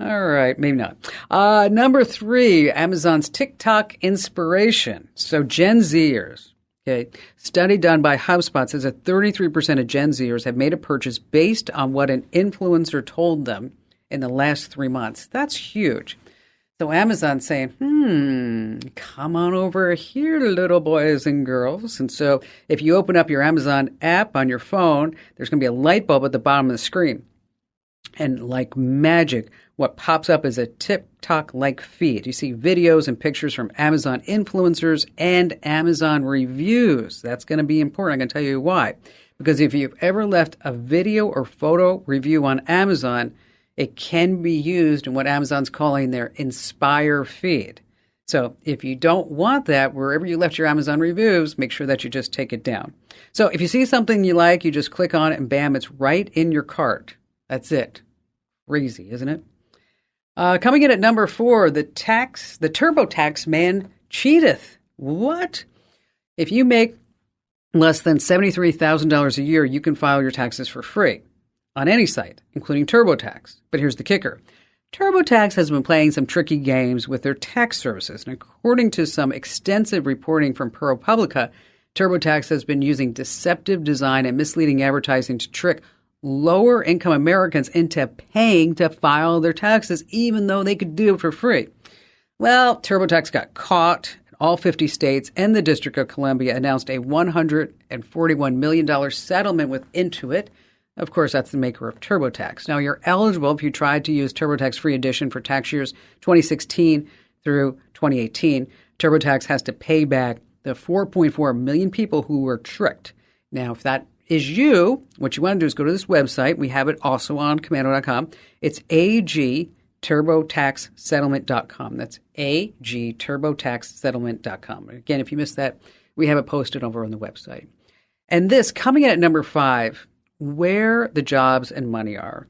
All right, maybe not. Number 3, Amazon's TikTok inspiration. So Gen Zers. Okay, study done by HubSpot says that 33% of Gen Zers have made a purchase based on what an influencer told them in the last 3 months. That's huge. So Amazon's saying, come on over here, little boys and girls. And so if you open up your Amazon app on your phone, there's going to be a light bulb at the bottom of the screen. And like magic, what pops up is a TikTok-like feed. You see videos and pictures from Amazon influencers and Amazon reviews. That's going to be important. I'm going to tell you why. Because if you've ever left a video or photo review on Amazon, it can be used in what Amazon's calling their Inspire feed. So if you don't want that, wherever you left your Amazon reviews, make sure that you just take it down. So if you see something you like, you just click on it and bam, it's right in your cart. That's it. Crazy, isn't it? Coming in at number 4, the TurboTax man cheateth. What? If you make less than $73,000 a year, you can file your taxes for free on any site, including TurboTax. But here's the kicker. TurboTax has been playing some tricky games with their tax services. And according to some extensive reporting from ProPublica, TurboTax has been using deceptive design and misleading advertising to trick lower-income Americans into paying to file their taxes, even though they could do it for free. Well, TurboTax got caught. All 50 states and the District of Columbia announced a $141 million settlement with Intuit. Of course, that's the maker of TurboTax. Now, you're eligible if you tried to use TurboTax Free Edition for tax years 2016 through 2018. TurboTax has to pay back the 4.4 million people who were tricked. Now, if that is you, what you want to do is go to this website. We have it also on Commando.com. It's agturbotaxsettlement.com. That's agturbotaxsettlement.com. Again, if you missed that, we have it posted over on the website. And this, coming in at number 5, where the jobs and money are.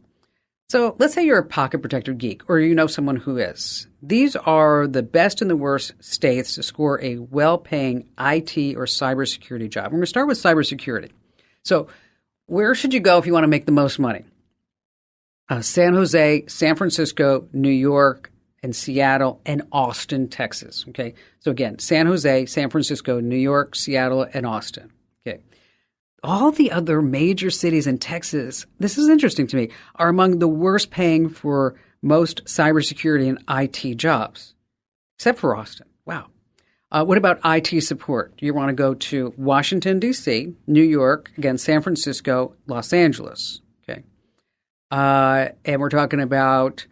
So let's say you're a pocket protector geek, or you know someone who is. These are the best and the worst states to score a well-paying IT or cybersecurity job. We're going to start with cybersecurity. So where should you go if you want to make the most money? San Jose, San Francisco, New York, and Seattle, and Austin, Texas. Okay. So again, San Jose, San Francisco, New York, Seattle, and Austin. Okay. All the other major cities in Texas, this is interesting to me, are among the worst paying for most cybersecurity and IT jobs, except for Austin. Wow. What about IT support? You want to go to Washington, D.C., New York, again, San Francisco, Los Angeles. Okay. And we're talking about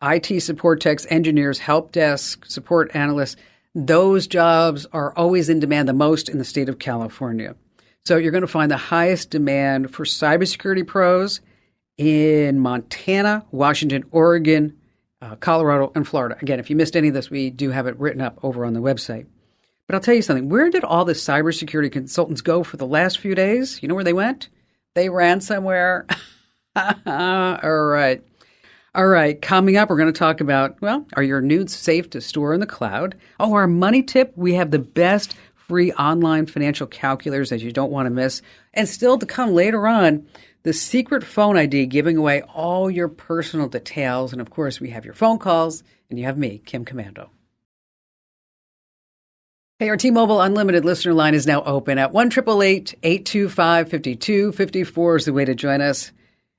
IT support techs, engineers, help desk, support analysts. Those jobs are always in demand the most in the state of California. So you're going to find the highest demand for cybersecurity pros in Montana, Washington, Oregon, Colorado, and Florida. Again, if you missed any of this, we do have it written up over on the website. But I'll tell you something. Where did all the cybersecurity consultants go for the last few days? You know where they went? They ran somewhere. All right. Coming up, we're going to talk about, well, are your nudes safe to store in the cloud? Oh, our money tip. We have the best free online financial calculators that you don't want to miss. And still to come later on, the secret phone ID giving away all your personal details. And of course, we have your phone calls and you have me, Kim Commando. Hey, our T-Mobile Unlimited listener line is now open at 1-888-825-5254 is the way to join us.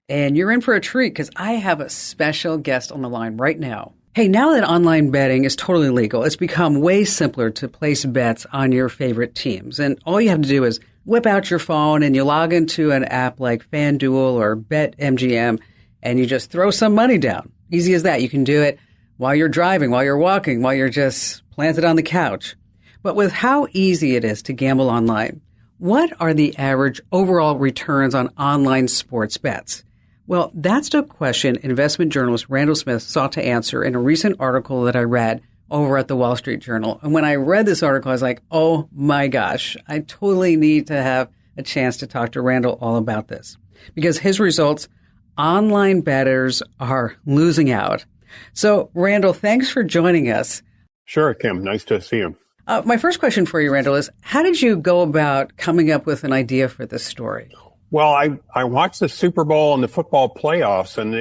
And you're in for a treat because I have a special guest on the line right now. Hey, now that online betting is totally legal, it's become way simpler to place bets on your favorite teams. And all you have to do is whip out your phone and you log into an app like FanDuel or BetMGM and you just throw some money down. Easy as that. You can do it while you're driving, while you're walking, while you're just planted on the couch. But with how easy it is to gamble online, what are the average overall returns on online sports bets? Well, that's the question investment journalist Randall Smith sought to answer in a recent article that I read over at the Wall Street Journal. And when I read this article, I was like, oh my gosh, I totally need to have a chance to talk to Randall all about this. Because his results, online bettors are losing out. So, Randall, thanks for joining us. Sure, Kim. Nice to see you. My first question for you, Randall, is how did you go about coming up with an idea for this story? Well, I watched the Super Bowl and the football playoffs, and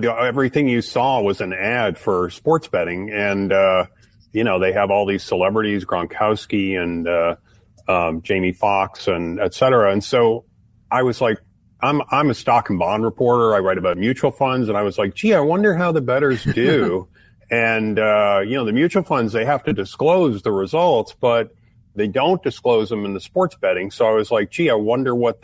everything you saw was an ad for sports betting. And, they have all these celebrities, Gronkowski and Jamie Foxx and et cetera. And so I was like, I'm a stock and bond reporter. I write about mutual funds. And I was like, gee, I wonder how the bettors do. And, the mutual funds, they have to disclose the results, but they don't disclose them in the sports betting. So I was like, gee, I wonder what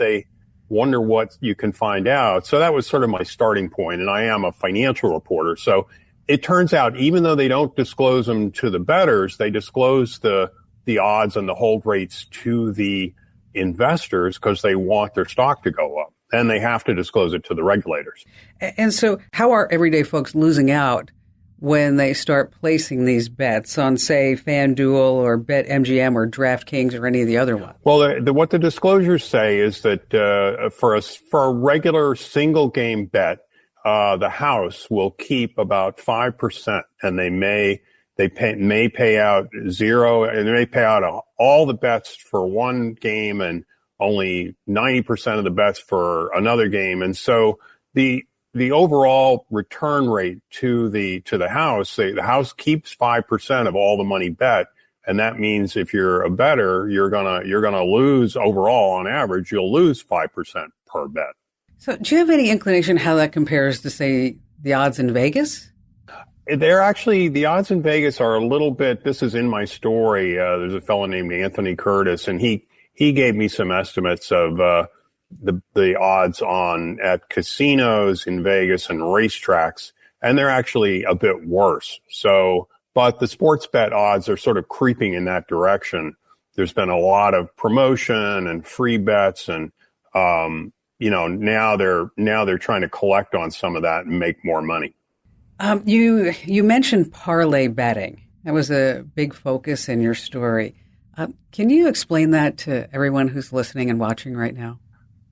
you can find out. So that was sort of my starting point. And I am a financial reporter. So it turns out, even though they don't disclose them to the bettors, they disclose the odds and the hold rates to the investors because they want their stock to go up. And they have to disclose it to the regulators. And so how are everyday folks losing out when they start placing these bets on, say, FanDuel or BetMGM or DraftKings or any of the other ones? Well, what the disclosures say is that for a regular single game bet, the house will keep about 5%, and they may pay out zero, and they may pay out all the bets for one game and only 90% of the bets for another game, and so the overall return rate to the house, the house keeps 5% of all the money bet, and that means if you're a bettor, you're gonna lose overall on average. You'll lose 5% per bet. So, do you have any inclination how that compares to, say, the odds in Vegas? The odds in Vegas are a little bit. This is in my story. There's a fellow named Anthony Curtis, and he gave me some estimates of the odds at casinos in Vegas and racetracks, and they're actually a bit worse. So, but the sports bet odds are sort of creeping in that direction. There's been a lot of promotion and free bets, and now they're trying to collect on some of that and make more money. You mentioned parlay betting. That was a big focus in your story. Can you explain that to everyone who's listening and watching right now?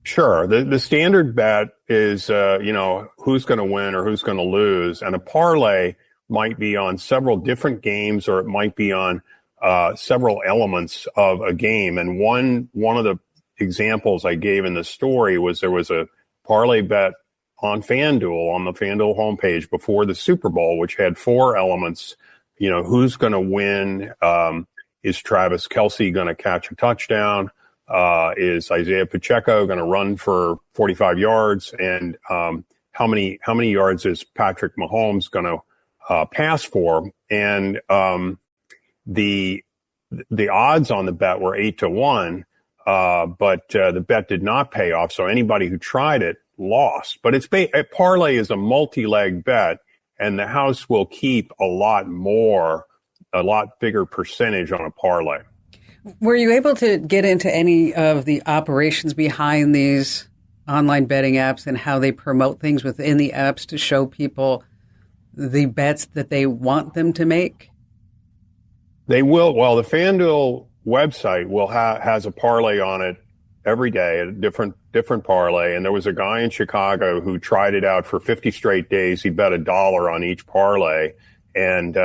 Sure. The standard bet is, who's going to win or who's going to lose. And a parlay might be on several different games, or it might be on several elements of a game. And one of the examples I gave in the story was there was a parlay bet on FanDuel, on the FanDuel homepage before the Super Bowl, which had four elements. Who's going to win? Is Travis Kelce going to catch a touchdown? Is Isaiah Pacheco going to run for 45 yards? And how many yards is Patrick Mahomes going to pass for? And the odds on the bet were 8-1, but the bet did not pay off. So anybody who tried it lost. But a parlay is a multi-leg bet, and the house will keep a lot bigger percentage on a parlay. Were you able to get into any of the operations behind these online betting apps and how they promote things within the apps to show people the bets that they want them to make? They will. Well, the FanDuel website has a parlay on it every day, a different parlay. And there was a guy in Chicago who tried it out for 50 straight days. He bet $1 on each parlay, and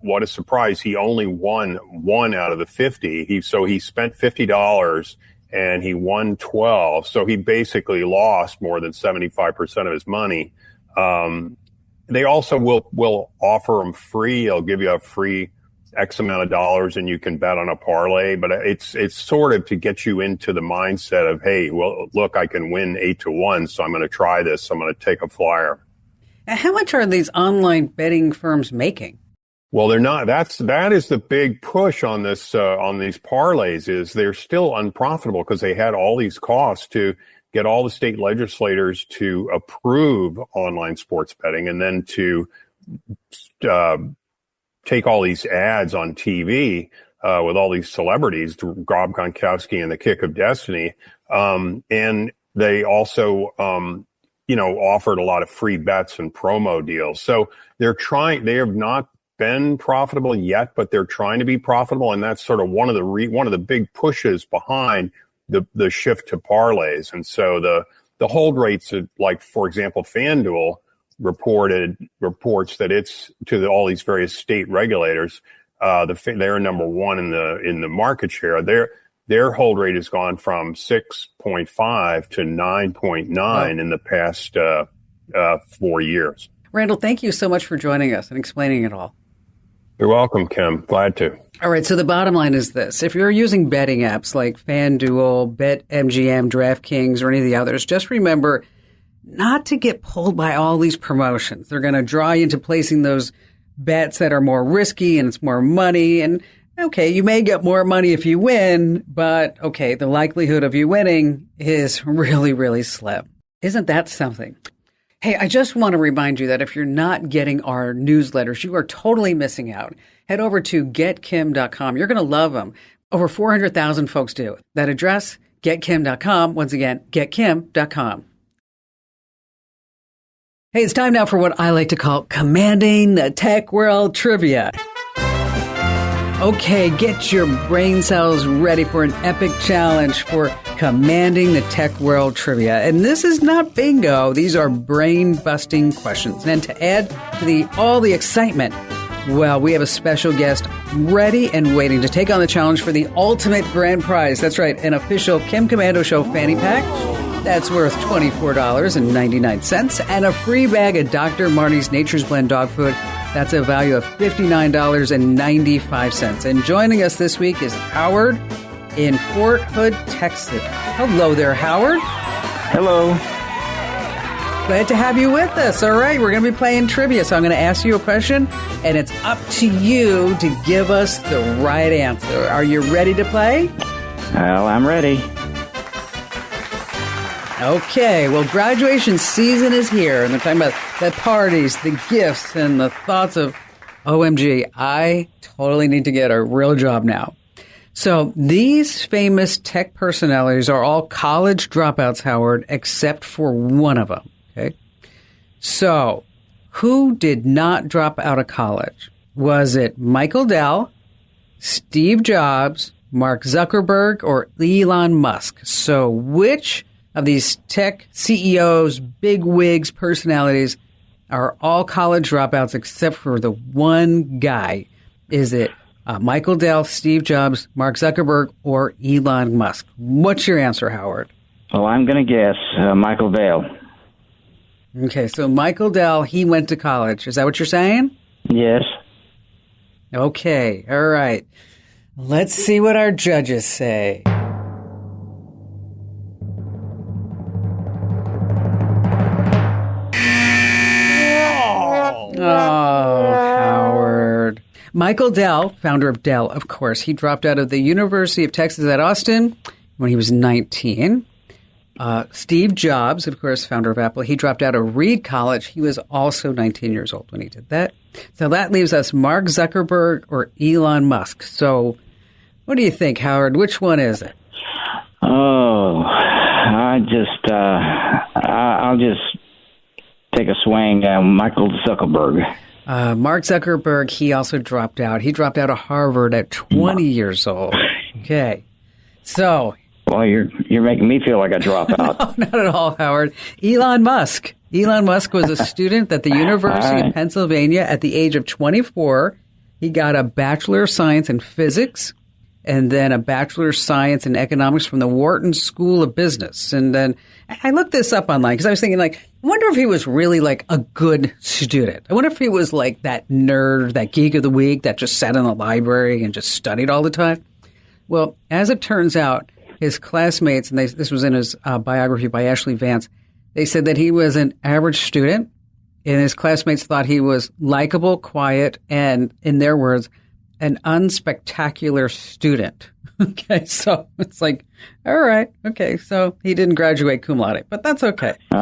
what a surprise. He only won one out of the 50. So he spent $50 and he won 12. So he basically lost more than 75% of his money. They also will offer them free. They'll give you a free X amount of dollars and you can bet on a parlay, but it's sort of to get you into the mindset of, hey, well, look, I can win 8-1, so I'm going to try this. I'm going to take a flyer. Now, how much are these online betting firms making? Well, they're not. That is the big push on this on these parlays is they're still unprofitable because they had all these costs to get all the state legislators to approve online sports betting and then to take all these ads on TV with all these celebrities, Rob Gronkowski and the Kick of Destiny, and they also offered a lot of free bets and promo deals. So they have not been profitable yet, but they're trying to be profitable, and that's sort of one of the big pushes behind the shift to parlays. And so the hold rates, like for example, FanDuel reports that it's to all these various state regulators. They're number one in the market share. Their hold rate has gone from 6.5 to 9.9 in the past 4 years. Randall, thank you so much for joining us and explaining it all. You're welcome, Kim. Glad to. All right, so the bottom line is this. If you're using betting apps like FanDuel, BetMGM, DraftKings, or any of the others, just remember not to get pulled by all these promotions. They're going to draw you into placing those bets that are more risky and it's more money. And, okay, you may get more money if you win, but, okay, the likelihood of you winning is really, really slim. Isn't that something? Hey, I just want to remind you that if you're not getting our newsletters, you are totally missing out. Head over to getkim.com. You're going to love them. Over 400,000 folks do. That address, getkim.com. Once again, getkim.com. Hey, it's time now for what I like to call commanding the tech world trivia. Okay, get your brain cells ready for an epic challenge for commanding the tech world trivia. And this is not bingo. These are brain-busting questions. And to add to all the excitement, well, we have a special guest ready and waiting to take on the challenge for the ultimate grand prize. That's right, an official Kim Komando Show fanny pack. That's worth $24.99. And a free bag of Dr. Marty's Nature's Blend dog food. That's a value of $59.95. And joining us this week is Howard in Fort Hood, Texas. Hello there, Howard. Hello. Glad to have you with us. All right, we're going to be playing trivia. So I'm going to ask you a question, and it's up to you to give us the right answer. Are you ready to play? Well, I'm ready. Okay, well, graduation season is here, and they're talking about the parties, the gifts, and the thoughts of, OMG, I totally need to get a real job now. So these famous tech personalities are all college dropouts, Howard, except for one of them, okay? So who did not drop out of college? Was it Michael Dell, Steve Jobs, Mark Zuckerberg, or Elon Musk? So which of these tech CEOs, big wigs, personalities are all college dropouts except for the one guy? Is it Michael Dell, Steve Jobs, Mark Zuckerberg, or Elon Musk? What's your answer, Howard? Well, I'm going to guess Michael Dell. Okay, so Michael Dell, he went to college. Is that what you're saying? Yes. Okay, all right. Let's see what our judges say. Oh, Howard. Michael Dell, founder of Dell, of course, he dropped out of the University of Texas at Austin when he was 19. Steve Jobs, of course, founder of Apple, he dropped out of Reed College. He was also 19 years old when he did that. So that leaves us Mark Zuckerberg or Elon Musk. So what do you think, Howard? Which one is it? Oh, I'll just take a swing at Michael Zuckerberg. Mark Zuckerberg, he also dropped out. He dropped out of Harvard at 20 years old. Okay. So. Well, you're making me feel like a dropout. No, not at all, Howard. Elon Musk. Elon Musk was a student at the University of Pennsylvania at the age of 24. He got a Bachelor of Science in Physics. and then a Bachelor of Science in Economics from the Wharton School of Business. And then I looked this up online because I was thinking, like, I wonder if he was really like a good student. I wonder if he was like that nerd, that geek of the week that just sat in the library and just studied all the time. Well, as it turns out, his classmates, and this was in his biography by Ashley Vance, they said that he was an average student, and his classmates thought he was likable, quiet, and, in their words, an unspectacular student. Okay, so it's like, all right, okay, so he didn't graduate cum laude, but that's okay. All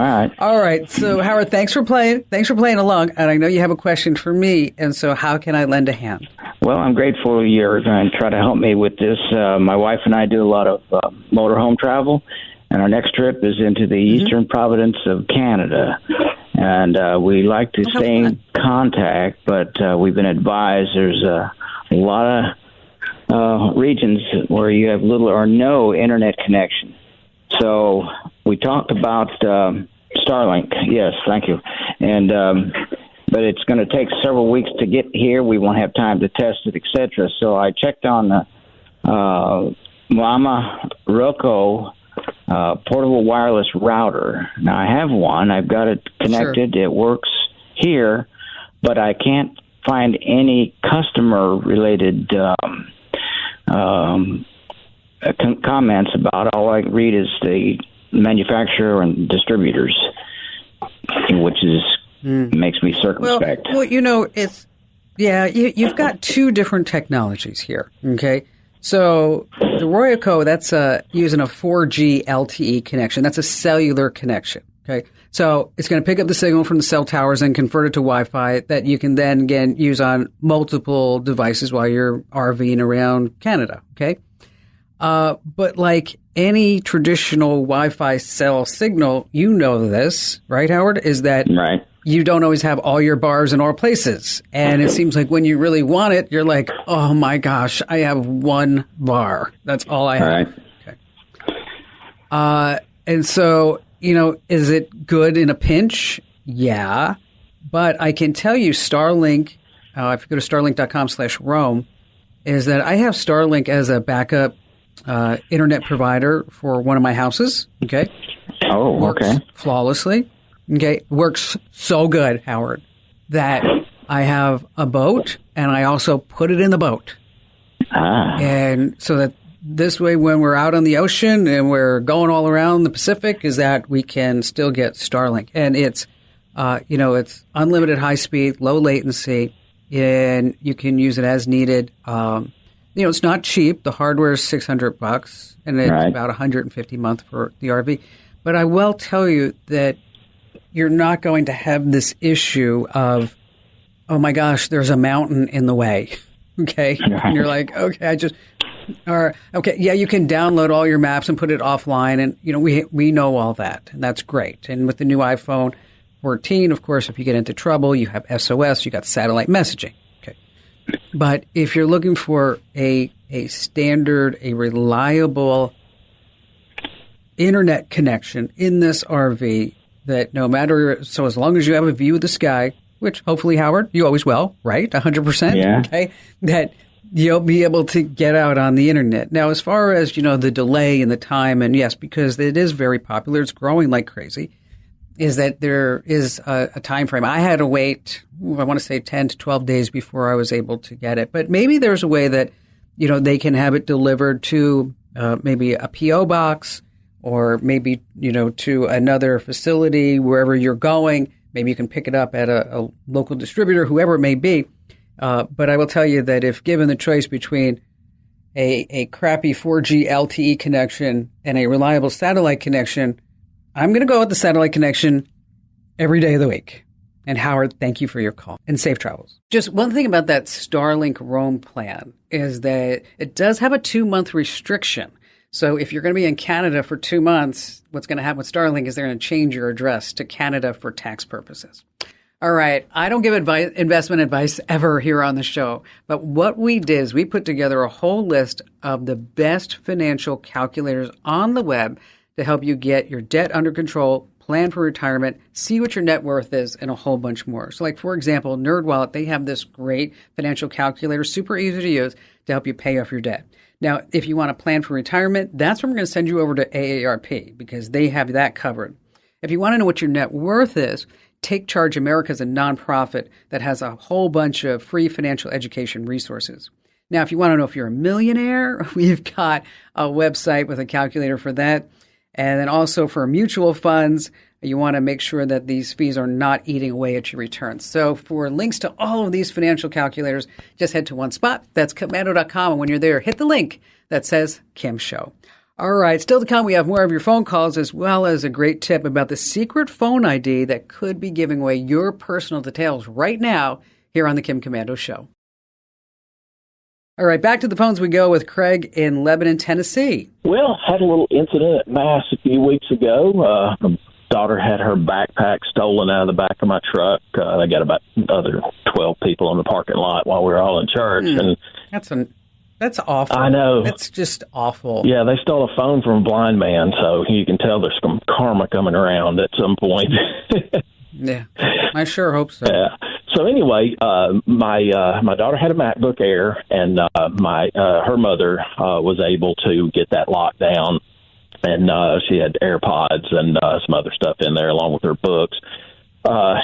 right. So Howard, thanks for playing along, and I know you have a question for me, and so how can I lend a hand? Well, I'm grateful you're going to try to help me with this. My wife and I do a lot of motorhome travel, and our next trip is into the eastern province of Canada. And we like to stay in contact, but we've been advised there's a lot of regions where you have little or no internet connection. So we talked about Starlink. Yes, thank you. And but it's going to take several weeks to get here. We won't have time to test it, etc. So I checked on the Mama Roku portable wireless router. Now, I have one. I've got it connected. Sure. It works here, but I can't find any customer-related comments about it. All I read is the manufacturer and distributors, which is makes me circumspect. Well, you know, you've got two different technologies here, okay? So the Royco, that's using a 4G LTE connection. That's a cellular connection, okay? So it's going to pick up the signal from the cell towers and convert it to Wi-Fi that you can then, again, use on multiple devices while you're RVing around Canada, okay? But like any traditional Wi-Fi cell signal, you know this, right, Howard, is that you don't always have all your bars in all places. And it seems like when you really want it, you're like, oh, my gosh, I have one bar. That's all I have. Okay. And so, you know, is it good in a pinch? Yeah. But I can tell you Starlink, if you go to starlink.com/Rome, is that I have Starlink as a backup internet provider for one of my houses. Okay. Oh, works flawlessly. Okay. Works so good, Howard, that I have a boat and I also put it in the boat. And so that this way, when we're out on the ocean and we're going all around the Pacific, is that we can still get Starlink. And it's, it's unlimited high speed, low latency, and you can use it as needed. It's not cheap. The hardware is $600 and it's about $150 a month for the RV. But I will tell you that you're not going to have this issue of, oh my gosh, there's a mountain in the way. Okay. And you're like, okay, you can download all your maps and put it offline. And, we know all that. And that's great. And with the new iPhone 14, of course, if you get into trouble, you have SOS, you got satellite messaging. Okay. But if you're looking for a standard, a reliable internet connection in this RV that no matter, so as long as you have a view of the sky, which hopefully, Howard, you always will, right? 100%. Yeah. Okay. That you'll be able to get out on the internet. Now, as far as, the delay and the time, and yes, because it is very popular, it's growing like crazy, is that there is a time frame. I had to wait, I want to say 10 to 12 days before I was able to get it. But maybe there's a way that, they can have it delivered to maybe a P.O. box or maybe, to another facility wherever you're going. Maybe you can pick it up at a local distributor, whoever it may be. But I will tell you that if given the choice between a crappy 4G LTE connection and a reliable satellite connection, I'm going to go with the satellite connection every day of the week. And Howard, thank you for your call and safe travels. Just one thing about that Starlink Roam plan is that it does have a 2-month restriction. So if you're going to be in Canada for 2 months, what's going to happen with Starlink is they're going to change your address to Canada for tax purposes. All right. I don't give investment advice ever here on the show. But what we did is we put together a whole list of the best financial calculators on the web to help you get your debt under control, plan for retirement, see what your net worth is, and a whole bunch more. So like, for example, NerdWallet, they have this great financial calculator, super easy to use to help you pay off your debt. Now, if you want to plan for retirement, that's when we're going to send you over to AARP because they have that covered. If you want to know what your net worth is, Take Charge America is a nonprofit that has a whole bunch of free financial education resources. Now, if you want to know if you're a millionaire, we've got a website with a calculator for that. And then also for mutual funds, you want to make sure that these fees are not eating away at your returns. So for links to all of these financial calculators, just head to one spot. That's Komando.com. And when you're there, hit the link that says Kim Show. All right. Still to come, we have more of your phone calls as well as a great tip about the secret phone ID that could be giving away your personal details right now here on the Kim Komando Show. All right, back to the phones we go with Craig in Lebanon, Tennessee. Well, had a little incident at Mass a few weeks ago. My daughter had her backpack stolen out of the back of my truck. They got about other 12 people in the parking lot while we were all in church. And that's awful. I know. That's just awful. Yeah, they stole a phone from a blind man, so you can tell there's some karma coming around at some point. Yeah, I sure hope so. Yeah. So anyway, my daughter had a MacBook Air, and her mother was able to get that locked down, and she had AirPods and some other stuff in there along with her books.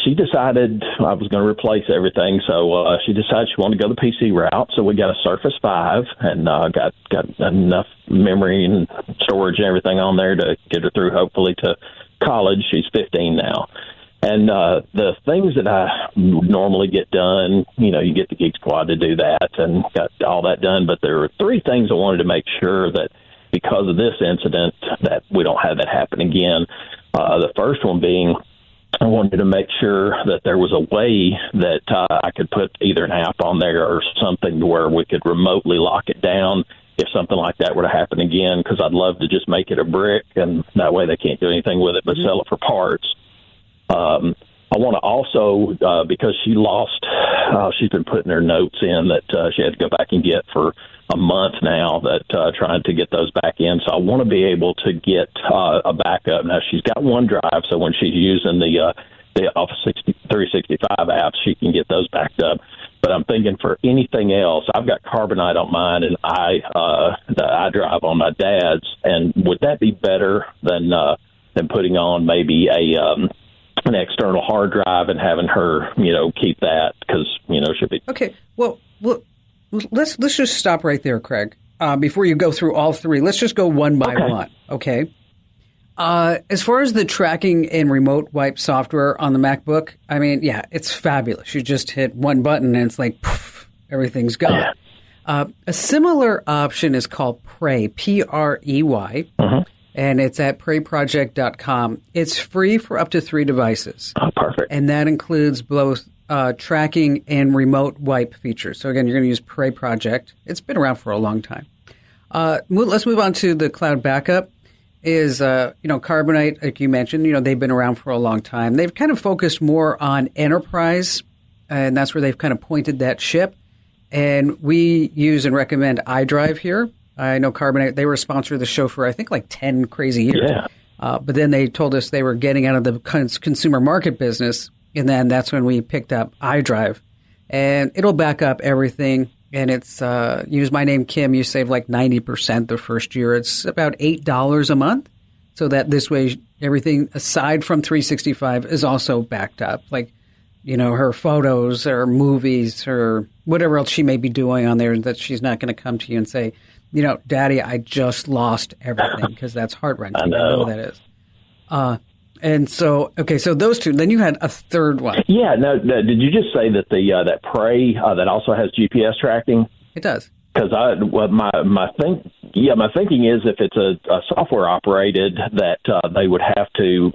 She decided I was going to replace everything, so she decided she wanted to go the PC route. So we got a Surface 5 and got enough memory and storage and everything on there to get her through, hopefully, to college. She's 15 now. And the things that I normally get done, you get the Geek Squad to do that and got all that done. But there were three things I wanted to make sure that because of this incident that we don't have that happen again. The first one being I wanted to make sure that there was a way that I could put either an app on there or something to where we could remotely lock it down if something like that were to happen again, because I'd love to just make it a brick, and that way they can't do anything with it but sell it for parts. I want to also, because she lost, she's been putting her notes in that she had to go back and get for a month now, that trying to get those back in. So I want to be able to get a backup. Now, she's got OneDrive, so when she's using the Office 365 apps, she can get those backed up. But I'm thinking for anything else, I've got Carbonite on mine and the iDrive on my dad's, and would that be better than putting on maybe an external hard drive and having her, keep that because, she'll be... Okay, well, let's just stop right there, Craig. Before you go through all three, let's just go one by one, okay? As far as the tracking and remote wipe software on the MacBook, I mean, yeah, it's fabulous. You just hit one button and it's like, poof, everything's gone. A similar option is called Prey, Prey. And it's at preyproject.com. It's free for up to 3 devices. Oh, perfect. And that includes both tracking and remote wipe features. So, again, you're going to use Prey Project. It's been around for a long time. Let's move on to the cloud backup. Is, Carbonite, like you mentioned, they've been around for a long time. They've kind of focused more on enterprise, and that's where they've kind of pointed that ship. And we use and recommend iDrive here. I know Carbonite, they were a sponsor of the show for, I think, like 10 crazy years. Yeah. But then they told us they were getting out of the consumer market business, and then that's when we picked up iDrive. And it'll back up everything, and it's use my name, Kim, you save like 90% the first year. It's about $8 a month, so that this way everything aside from 365 is also backed up. Like, her photos or movies or whatever else she may be doing on there, that she's not going to come to you and say, Daddy, I just lost everything, because that's heart-wrenching. I know that is. And so, okay, so those two. Then you had a third one. Yeah. No. Did you just say that that Prey that also has GPS tracking? It does. Because my thinking is if it's a software operated that they would have to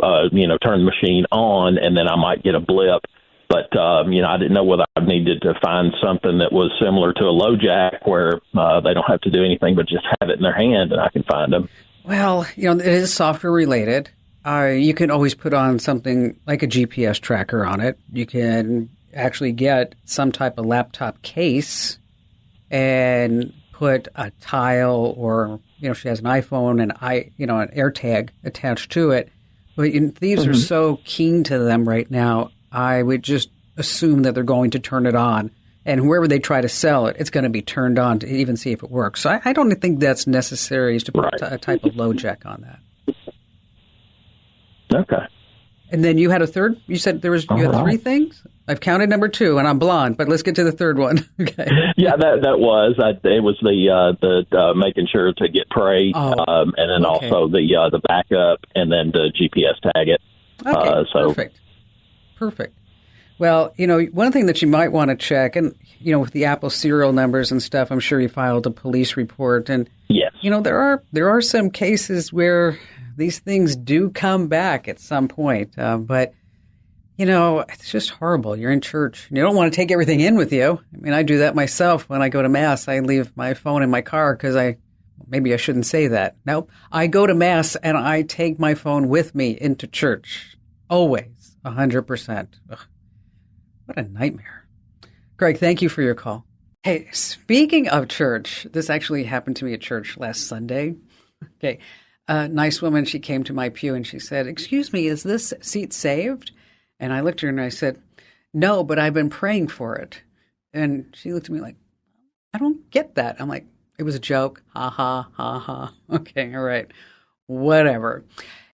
turn the machine on, and then I might get a blip. But, I didn't know whether I needed to find something that was similar to a LoJack where they don't have to do anything but just have it in their hand and I can find them. Well, it is software related. You can always put on something like a GPS tracker on it. You can actually get some type of laptop case and put a tile or, she has an iPhone and an AirTag attached to it. But thieves are so keen to them right now. I would just assume that they're going to turn it on And whoever they try to sell it, it's going to be turned on to even see if it works. So I don't think that's necessary to put a type of low check on that. Okay. And then you had a third? You said you had three things? I've counted number 2, and I'm blonde, but let's get to the third one. Okay. Yeah, that was it was the making sure to get prey, and then also the backup, and then the GPS tag it. Okay, perfect. Well, one thing that you might want to check, and with the Apple serial numbers and stuff, I'm sure you filed a police report, and yes, there are some cases where these things do come back at some point, but it's just horrible. You're in church. You don't want to take everything in with you. I mean, I do that myself when I go to Mass. I leave my phone in my car because maybe I shouldn't say that. Nope. I go to Mass and I take my phone with me into church. Always. 100%. Ugh. What a nightmare. Greg, thank you for your call. Hey, speaking of church, this actually happened to me at church last Sunday. Okay. A nice woman, she came to my pew and she said, "Excuse me, is this seat saved?" And I looked at her and I said, "No, but I've been praying for it." And she looked at me like, "I don't get that." I'm like, "It was a joke. Ha, ha, ha, ha." Okay, all right. Whatever.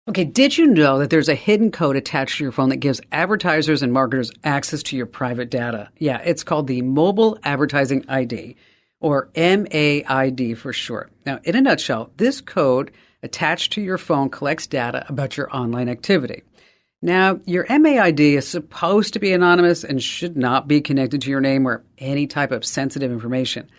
Okay, did you know that there's a hidden code attached to your phone that gives advertisers and marketers access to your private data? Yeah, it's called the Mobile Advertising ID, or MAID for short. Now, in a nutshell, this code attached to your phone collects data about your online activity. Now, your MAID is supposed to be anonymous and should not be connected to your name or any type of sensitive information.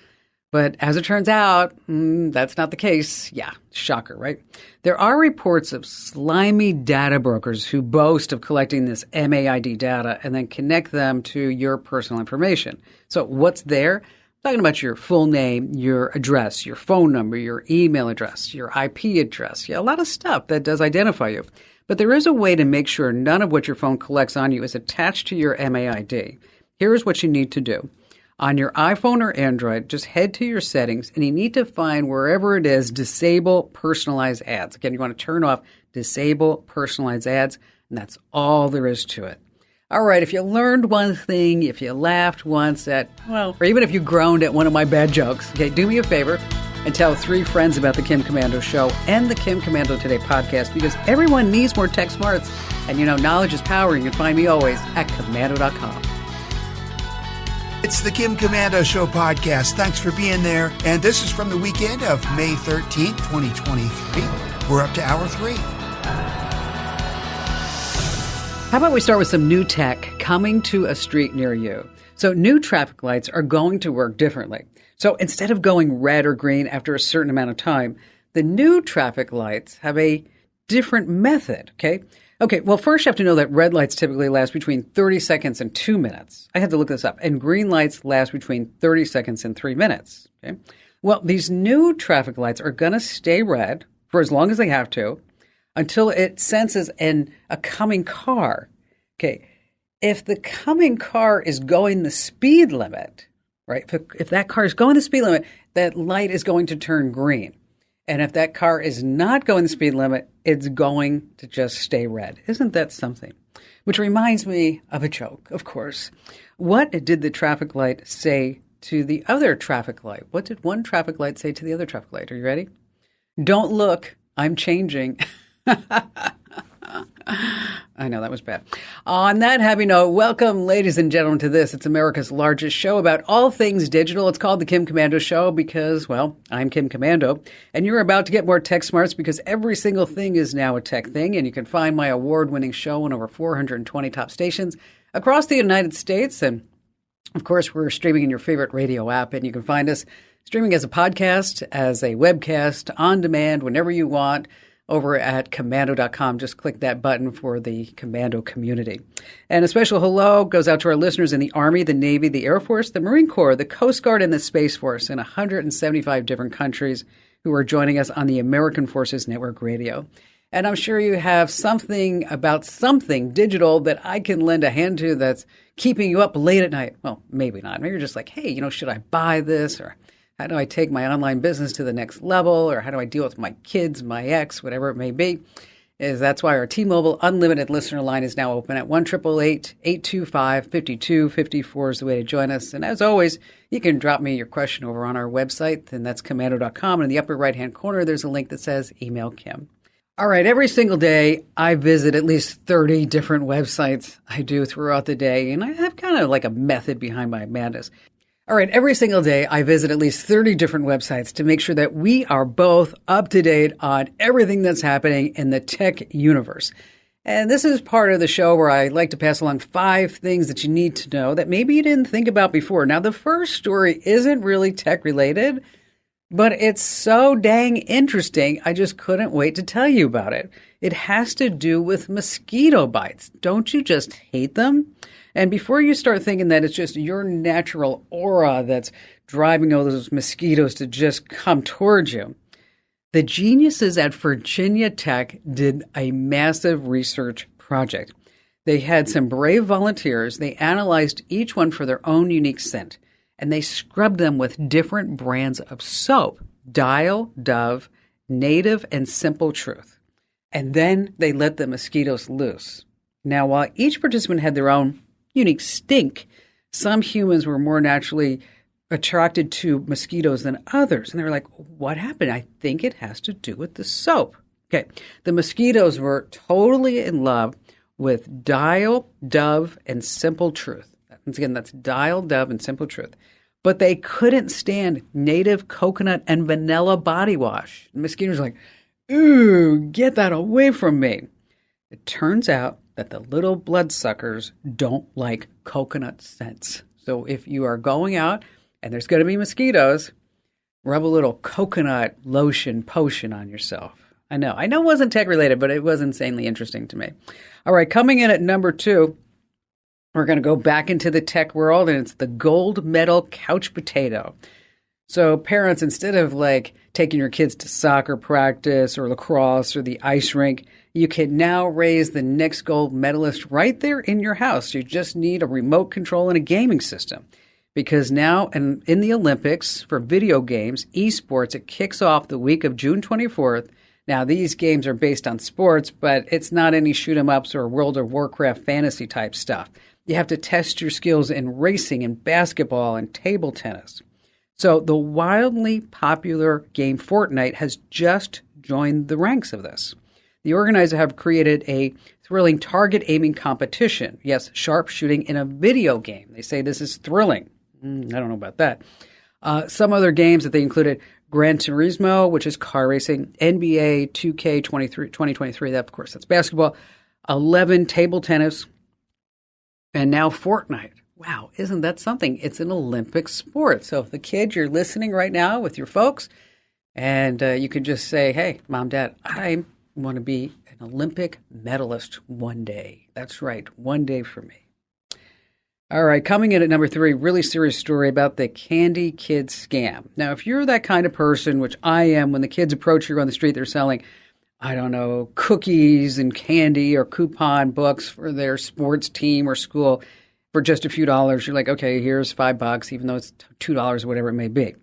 But as it turns out, that's not the case. Yeah, shocker, right? There are reports of slimy data brokers who boast of collecting this MAID data and then connect them to your personal information. So what's there? I'm talking about your full name, your address, your phone number, your email address, your IP address. Yeah, a lot of stuff that does identify you. But there is a way to make sure none of what your phone collects on you is attached to your MAID. Here's what you need to do. On your iPhone or Android, just head to your settings, and you need to find wherever it is, disable personalized ads. Again, you want to turn off disable personalized ads, and that's all there is to it. All right, if you learned one thing, if you laughed once at, or even if you groaned at one of my bad jokes, okay, do me a favor and tell 3 friends about the Kim Komando Show and the Kim Komando Today podcast, because everyone needs more tech smarts. And knowledge is power. You can find me always at Komando.com. It's the Kim Komando Show podcast. Thanks for being there. And this is from the weekend of May 13th, 2023. We're up to hour 3. How about we start with some new tech coming to a street near you? So new traffic lights are going to work differently. So instead of going red or green after a certain amount of time, the new traffic lights have a different method, Okay, well, first you have to know that red lights typically last between 30 seconds and 2 minutes. I had to look this up. And green lights last between 30 seconds and 3 minutes. Okay. Well, these new traffic lights are going to stay red for as long as they have to until it senses a coming car. Okay. If the coming car is going the speed limit, right? If that car is going the speed limit, that light is going to turn green. And if that car is not going the speed limit, it's going to just stay red. Isn't that something? Which reminds me of a joke, of course. What did the traffic light say to the other traffic light? What did one traffic light say to the other traffic light? Are you ready? "Don't look, I'm changing." I know, that was bad. On that happy note, welcome, ladies and gentlemen, to this. It's America's largest show about all things digital. It's called The Kim Komando Show because, I'm Kim Komando, and you're about to get more tech smarts because every single thing is now a tech thing, and you can find my award-winning show on over 420 top stations across the United States. And, of course, we're streaming in your favorite radio app, and you can find us streaming as a podcast, as a webcast, on demand, whenever you want, over at Komando.com. Just click that button for the Komando community. And a special hello goes out to our listeners in the Army, the Navy, the Air Force, the Marine Corps, the Coast Guard, and the Space Force in 175 different countries who are joining us on the American Forces Network Radio. And I'm sure you have something about something digital that I can lend a hand to that's keeping you up late at night. Well, maybe not. Maybe you're just like, hey, should I buy this? Or how do I take my online business to the next level? Or how do I deal with my kids, my ex, whatever it may be? That's why our T-Mobile Unlimited listener line is now open at 1-888-825-5254 is the way to join us. And as always, you can drop me your question over on our website, and that's commando.com. And in the upper right-hand corner, there's a link that says Email Kim. All right, every single day, I visit at least 30 different websites I do throughout the day, and I have kind of like a method behind my madness. All right, every single day, I visit at least 30 different websites to make sure that we are both up to date on everything that's happening in the tech universe. And this is part of the show where I like to pass along 5 things that you need to know that maybe you didn't think about before. Now, the first story isn't really tech related, but it's so dang interesting, I just couldn't wait to tell you about it. It has to do with mosquito bites. Don't you just hate them? And before you start thinking that it's just your natural aura that's driving all those mosquitoes to just come towards you, the geniuses at Virginia Tech did a massive research project. They had some brave volunteers. They analyzed each one for their own unique scent, and they scrubbed them with different brands of soap: Dial, Dove, Native, and Simple Truth. And then they let the mosquitoes loose. Now, while each participant had their own unique stink, some humans were more naturally attracted to mosquitoes than others. And they were like, what happened? I think it has to do with the soap. Okay. The mosquitoes were totally in love with Dial, Dove, and Simple Truth. Once again, that's Dial, Dove, and Simple Truth. But they couldn't stand Native, coconut, and vanilla body wash. The mosquitoes were like, ooh, get that away from me. It turns out that the little bloodsuckers don't like coconut scents. So if you are going out and there's going to be mosquitoes, rub a little coconut lotion potion on yourself. I know it wasn't tech related, but it was insanely interesting to me. All right, coming in at number 2, we're going to go back into the tech world, and it's the gold medal couch potato. So parents, instead of like taking your kids to soccer practice or lacrosse or the ice rink, you can now raise the next gold medalist right there in your house. You just need a remote control and a gaming system. Because now in the Olympics for video games, esports, it kicks off the week of June 24th. Now, these games are based on sports, but it's not any shoot-'em-ups or World of Warcraft fantasy type stuff. You have to test your skills in racing and basketball and table tennis. So the wildly popular game Fortnite has just joined the ranks of this. The organizers have created a thrilling target aiming competition. Yes, sharpshooting in a video game. They say this is thrilling. I don't know about that. Some other games that they included: Gran Turismo, which is car racing; NBA 2K 2023, that, of course, that's basketball; 11 table tennis; and now Fortnite. Wow, isn't that something? It's an Olympic sport. So if the kid, you're listening right now with your folks, and you can just say, hey, Mom, Dad, I want to be an Olympic medalist one day. That's right, one day for me. All right, coming in at number 3, really serious story about the Candy Kids scam. Now, if you're that kind of person, which I am, when the kids approach you on the street, they're selling, I don't know, cookies and candy or coupon books for their sports team or school for just a few dollars. You're like, okay, here's $5, even though it's $2 or whatever it may be.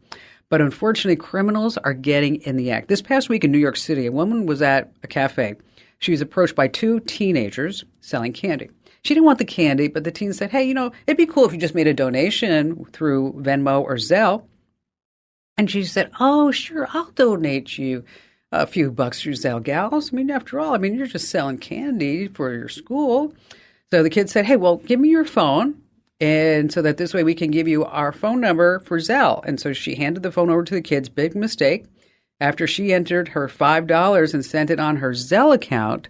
But unfortunately, criminals are getting in the act. This past week in New York City, a woman was at a cafe. She was approached by 2 teenagers selling candy. She didn't want the candy, but the teen said, hey, it'd be cool if you just made a donation through Venmo or Zelle. And she said, oh, sure, I'll donate you a few bucks through Zelle, gals. After all, you're just selling candy for your school. So the kid said, hey, well, give me your phone, and so that this way we can give you our phone number for Zelle. And so she handed the phone over to the kids. Big mistake. After she entered her $5 and sent it on her Zelle account,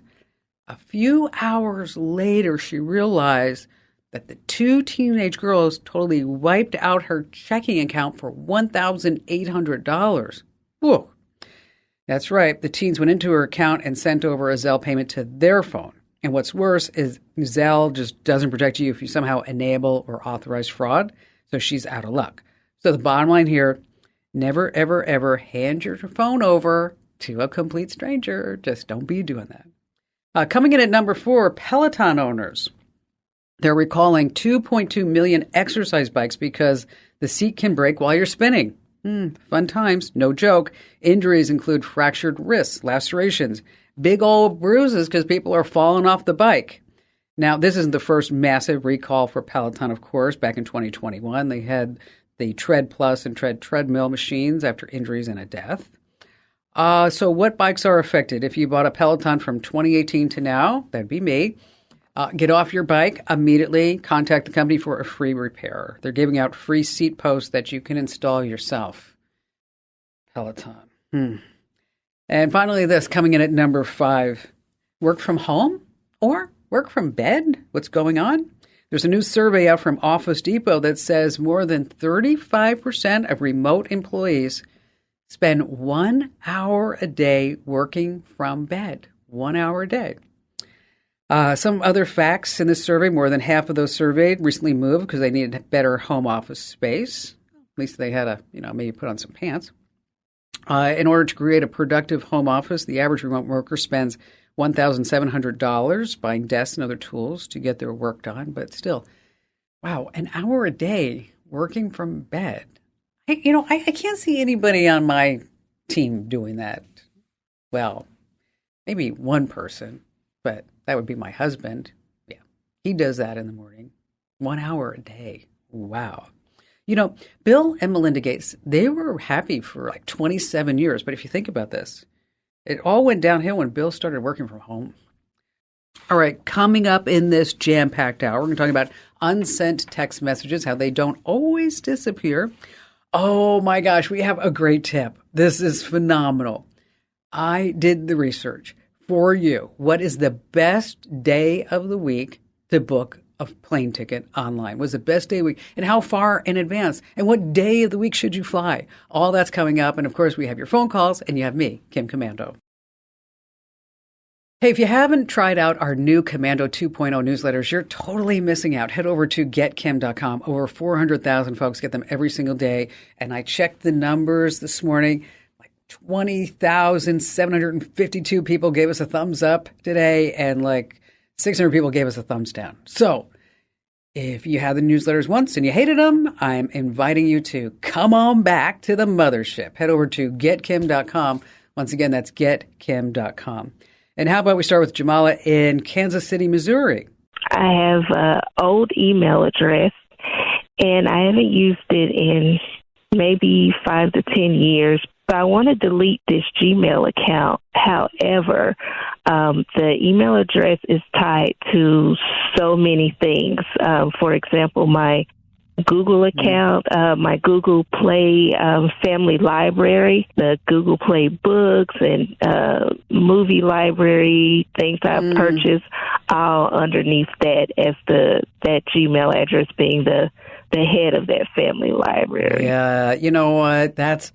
a few hours later, she realized that the 2 teenage girls totally wiped out her checking account for $1,800. Whoa. That's right. The teens went into her account and sent over a Zelle payment to their phone. And what's worse is Zelle just doesn't protect you if you somehow enable or authorize fraud. So she's out of luck. So the bottom line here, never, ever, ever hand your phone over to a complete stranger. Just don't be doing that. Coming in at number 4, Peloton owners. They're recalling 2.2 million exercise bikes because the seat can break while you're spinning. Fun times, no joke. Injuries include fractured wrists, lacerations, big old bruises because people are falling off the bike. Now, this isn't the first massive recall for Peloton, of course. Back in 2021, they had the Tread Plus and Treadmill machines after injuries and a death. So what bikes are affected? If you bought a Peloton from 2018 to now, that'd be me. Get off your bike immediately. Contact the company for a free repair. They're giving out free seat posts that you can install yourself. Peloton. And finally, this coming in at number 5. Work from home or work from bed? What's going on? There's a new survey out from Office Depot that says more than 35% of remote employees spend 1 hour a day working from bed. 1 hour a day. Some other facts in this survey, more than half of those surveyed recently moved because they needed better home office space. At least they had to, maybe put on some pants. In order to create a productive home office, the average remote worker spends $1,700 buying desks and other tools to get their work done. But still, wow, an hour a day working from bed. I can't see anybody on my team doing that. Well, maybe one person, but that would be my husband. Yeah, he does that in the morning. 1 hour a day. Wow. Bill and Melinda Gates, they were happy for like 27 years. But if you think about this, it all went downhill when Bill started working from home. All right, coming up in this jam-packed hour, we're going to talk about unsent text messages, how they don't always disappear. Oh my gosh, we have a great tip. This is phenomenal. I did the research for you. What is the best day of the week to book a plane ticket online? What's the best day of the week? And how far in advance? And what day of the week should you fly? All that's coming up. And of course, we have your phone calls and you have me, Kim Komando. Hey, if you haven't tried out our new Komando 2.0 newsletters, you're totally missing out. Head over to getkim.com. Over 400,000 folks get them every single day. And I checked the numbers this morning. Like 20,752 people gave us a thumbs up today, and like 600 people gave us a thumbs down. So if you had the newsletters once and you hated them, I'm inviting you to come on back to the mothership. Head over to getkim.com. Once again, that's getkim.com. And how about we start with Jamala in Kansas City, Missouri? I have an old email address, and I haven't used it in maybe 5 to 10 years, but I want to delete this Gmail account. However, the email address is tied to so many things. For example, my Google account, my Google Play family library, the Google Play books and movie library, things I've purchased, all underneath that as that Gmail address being the head of that family library. Yeah, you know what? That's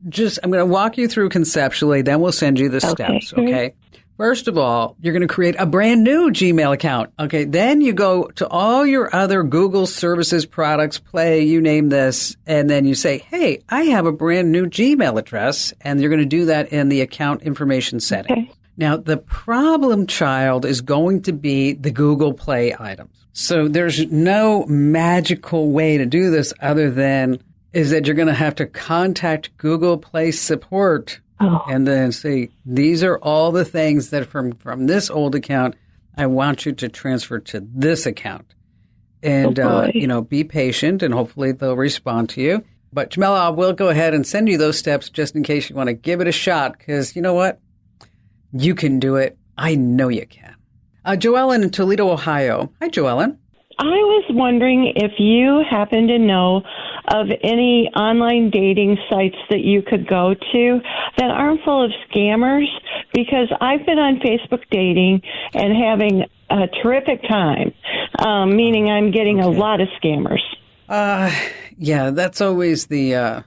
just, I'm going to walk you through conceptually, then we'll send you the steps, okay? First of all, you're going to create a brand new Gmail account. Okay. Then you go to all your other Google services, products, Play, you name this. And then you say, hey, I have a brand new Gmail address. And you're going to do that in the account information setting. Okay. Now, the problem child is going to be the Google Play items. So there's no magical way to do this other than is that you're going to have to contact Google Play support. And then say, these are all the things that from this old account, I want you to transfer to this account. And, be patient and hopefully they'll respond to you. But Jamila, I will go ahead and send you those steps just in case you want to give it a shot. Because you know what? You can do it. I know you can. Joellen in Toledo, Ohio. Hi, Joellen. I was wondering if you happen to know of any online dating sites that you could go to that aren't full of scammers, because I've been on Facebook dating and having a terrific time, meaning I'm getting a lot of scammers. Yeah, that's always the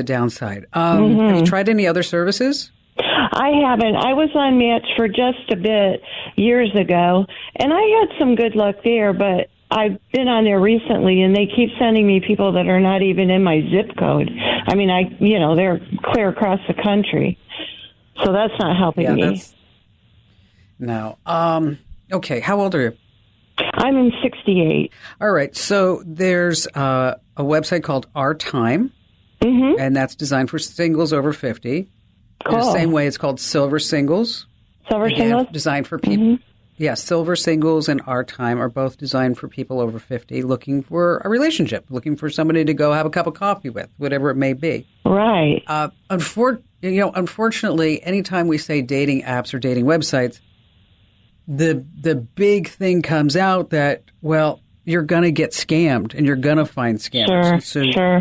downside. Have you tried any other services? I haven't. I was on Match for just a bit years ago, and I had some good luck there, but I've been on there recently, and they keep sending me people that are not even in my zip code. I mean, they're clear across the country, so that's not helping me. No. Okay. How old are you? I'm 68. All right. So there's a website called Our Time, and that's designed for singles over 50. Cool. In the same way, it's called Silver Singles. Silver singles? Designed for people. Yeah, Silver Singles and Our Time are both designed for people over 50 looking for a relationship, looking for somebody to go have a cup of coffee with, whatever it may be. Right. Unfortunately, anytime we say dating apps or dating websites, the big thing comes out that, well, you're going to get scammed and you're going to find scammers. Sure.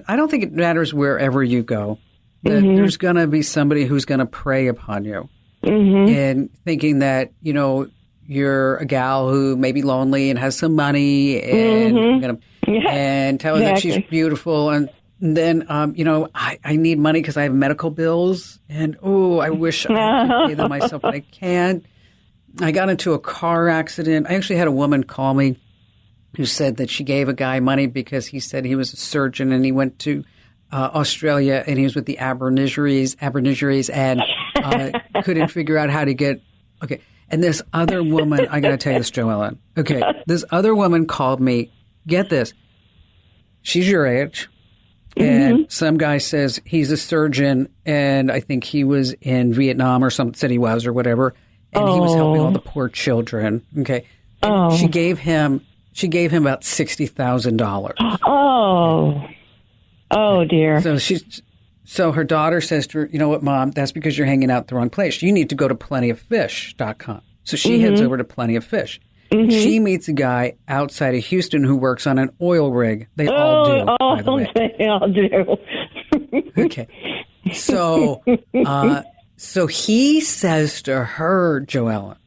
I don't think it matters wherever you go. There's going to be somebody who's going to prey upon you. And thinking that, you're a gal who may be lonely and has some money and, and tell her that she's beautiful. And then, I need money because I have medical bills. And, I wish I could pay them myself, but I can't. I got into a car accident. I actually had a woman call me who said that she gave a guy money because he said he was a surgeon and he went to Australia and he was with the Aborigines and couldn't figure out how to get. Okay. And this other woman, I got to tell you this, Joellen. Okay. This other woman called me. Get this. She's your age. And some guy says he's a surgeon and I think he was in Vietnam or said he was or whatever. And he was helping all the poor children. Okay. And she gave him about $60,000. Oh dear. So her daughter says to her, you know what, Mom, that's because you're hanging out at the wrong place. You need to go to plentyoffish.com. So she heads over to Plenty of Fish. She meets a guy outside of Houston who works on an oil rig. They all do, by the way. They all do. Okay. So he says to her, Joellen,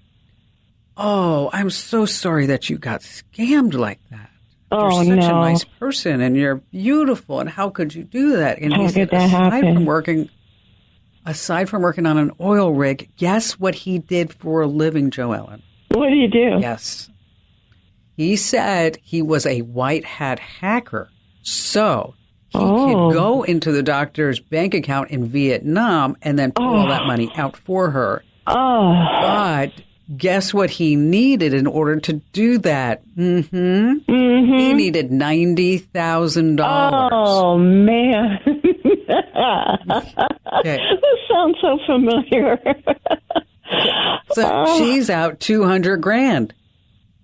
oh, I'm so sorry that you got scammed like that. You're such a nice person and you're beautiful. And how could you do that? And he said, aside from working on an oil rig, guess what he did for a living, Joellen? What did he do? Yes. He said he was a white hat hacker. So he could go into the doctor's bank account in Vietnam and then pull all that money out for her. But guess what he needed in order to do that? He needed $90,000. Oh, man. Okay. This sounds so familiar. So she's out $200,000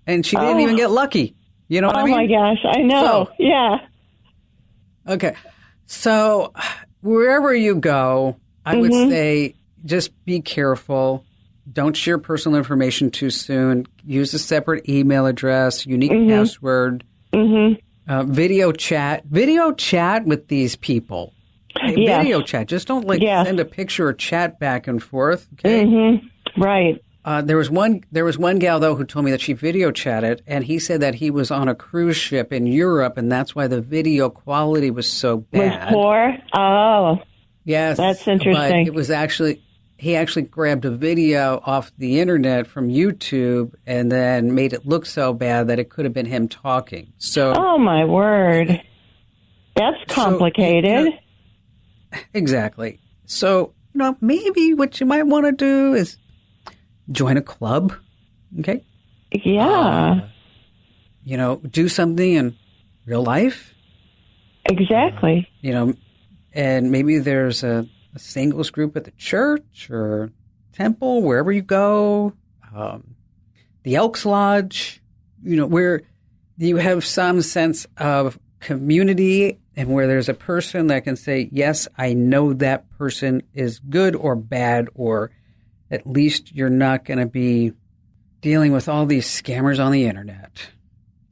and she didn't even get lucky. You know what I mean? Oh my gosh, I know. Yeah. Okay. So wherever you go, I would say just be careful. Don't share personal information too soon. Use a separate email address, unique password, video chat with these people. Okay, video chat. Just don't send a picture or chat back and forth. Okay. Right. There was one gal though who told me that she video chatted, and he said that he was on a cruise ship in Europe, and that's why the video quality was so bad. Was poor. Oh. Yes. That's interesting. But it was he actually grabbed a video off the internet from YouTube and then made it look so bad that it could have been him talking. So. Oh my word. That's complicated. Exactly. So, maybe what you might want to do is join a club. Okay. Yeah. Do something in real life. Exactly. And maybe there's a singles group at the church or temple, wherever you go, the Elks Lodge, where you have some sense of community and where there's a person that can say, yes, I know that person is good or bad, or at least you're not going to be dealing with all these scammers on the internet.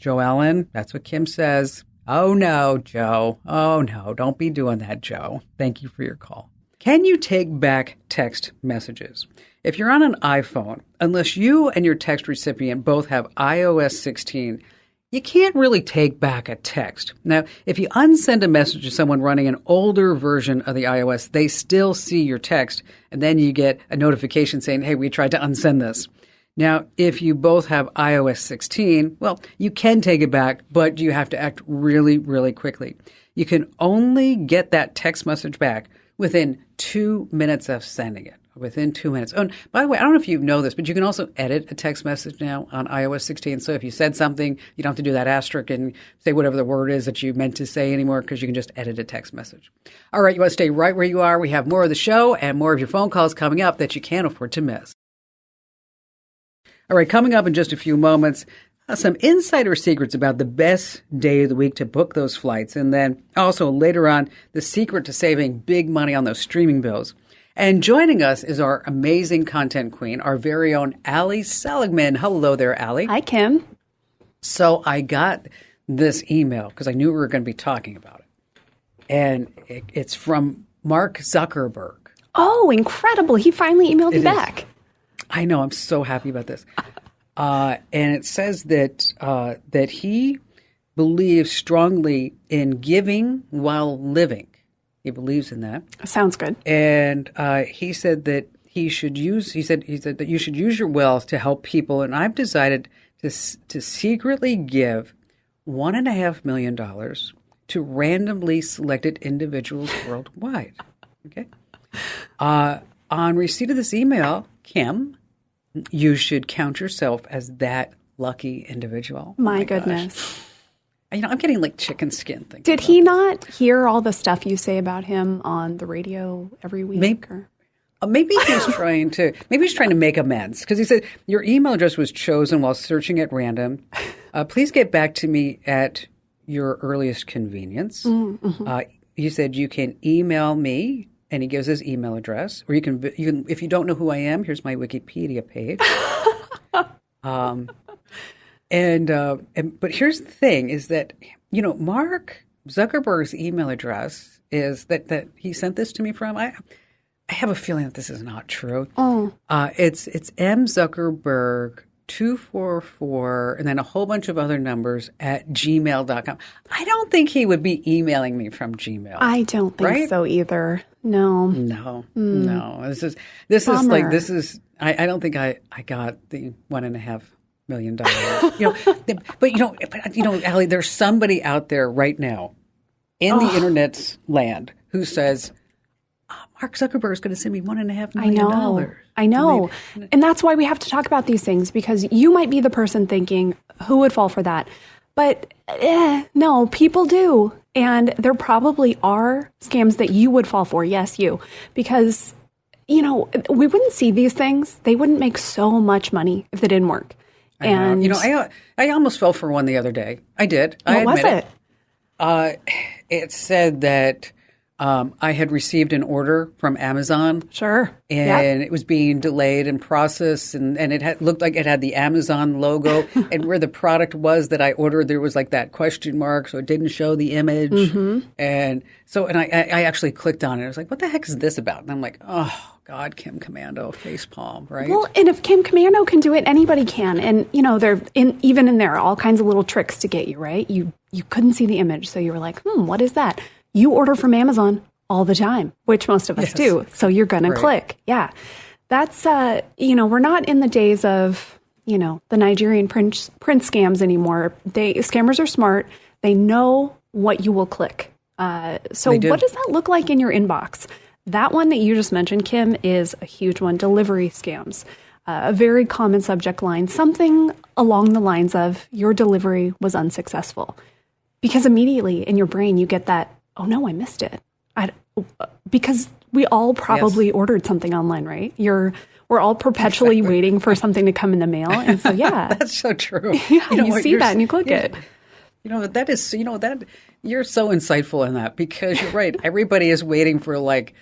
Joellen, that's what Kim says. Oh, no, Joe. Oh, no, don't be doing that, Joe. Thank you for your call. Can you take back text messages? If you're on an iPhone, unless you and your text recipient both have iOS 16, you can't really take back a text. Now, if you unsend a message to someone running an older version of the iOS, they still see your text, and then you get a notification saying, hey, we tried to unsend this. Now, if you both have iOS 16, well, you can take it back, but you have to act really, really quickly. You can only get that text message back within 2 minutes of sending it. within 2 minutes. Oh, and by the way, I don't know if you know this, but you can also edit a text message now on iOS 16. So if you said something, you don't have to do that asterisk and say whatever the word is that you meant to say anymore, because you can just edit a text message. All right, you want to stay right where you are. We have more of the show and more of your phone calls coming up that you can't afford to miss. All right, coming up in just a few moments, some insider secrets about the best day of the week to book those flights. And then also later on, the secret to saving big money on those streaming bills. And joining us is our amazing content queen, our very own Allie Seligman. Hello there, Allie. Hi, Kim. So I got this email because I knew we were going to be talking about it. And it's from Mark Zuckerberg. Oh, incredible. He finally emailed you back. I know. I'm so happy about this. And it says that he believes strongly in giving while living. He believes in that. Sounds good. And he said that he said that you should use your wealth to help people. And I've decided to secretly give $1.5 million to randomly selected individuals worldwide. Okay. On receipt of this email, Kim, you should count yourself as that lucky individual. My goodness. Gosh. I'm getting like chicken skin. Did he not hear all the stuff you say about him on the radio every week? Maybe he's trying to make amends, because he said your email address was chosen while searching at random. Please get back to me at your earliest convenience. Mm-hmm. You said you can email me, and he gives his email address, or you can if you don't know who I am, here's my Wikipedia page. But here's the thing: is that Mark Zuckerberg's email address is that he sent this to me from. I have a feeling that this is not true. Oh, it's mzuckerberg 244 and then a whole bunch of other numbers at gmail.com. I don't think he would be emailing me from Gmail. I don't think so either. No. This is I don't think I got the $1.5 million. But Allie, there's somebody out there right now in the internet's land who says, Mark Zuckerberg is going to send me $1.5 million. I know. And that's why we have to talk about these things, because you might be the person thinking, who would fall for that? But no, people do. And there probably are scams that you would fall for. Yes, you. Because, we wouldn't see these things. They wouldn't make so much money if they didn't work. And I almost fell for one the other day. I did. What was it? It said that I had received an order from Amazon. Sure. And it was being delayed and processed, and it looked like it had the Amazon logo. And where the product was that I ordered, there was like that question mark, so it didn't show the image. Mm-hmm. And I actually clicked on it. I was like, what the heck is this about? And I'm like, oh, God, Kim Commando, facepalm, right? Well, and if Kim Commando can do it, anybody can. And, even in there, all kinds of little tricks to get you, right? You couldn't see the image, so you were like, what is that? You order from Amazon all the time, which most of us do. So you're going to click. Yeah. That's, we're not in the days of, the Nigerian prince scams anymore. Scammers are smart. They know what you will click. So what does that look like in your inbox? That one that you just mentioned, Kim, is a huge one. Delivery scams. A very common subject line, something along the lines of your delivery was unsuccessful. Because immediately in your brain, you get that, oh no, I missed it. Because we all probably ordered something online, right? We're all perpetually waiting for something to come in the mail. And so, that's so true. You see that and you click it. That is, you're so insightful in that, because you're right. Everybody is waiting for like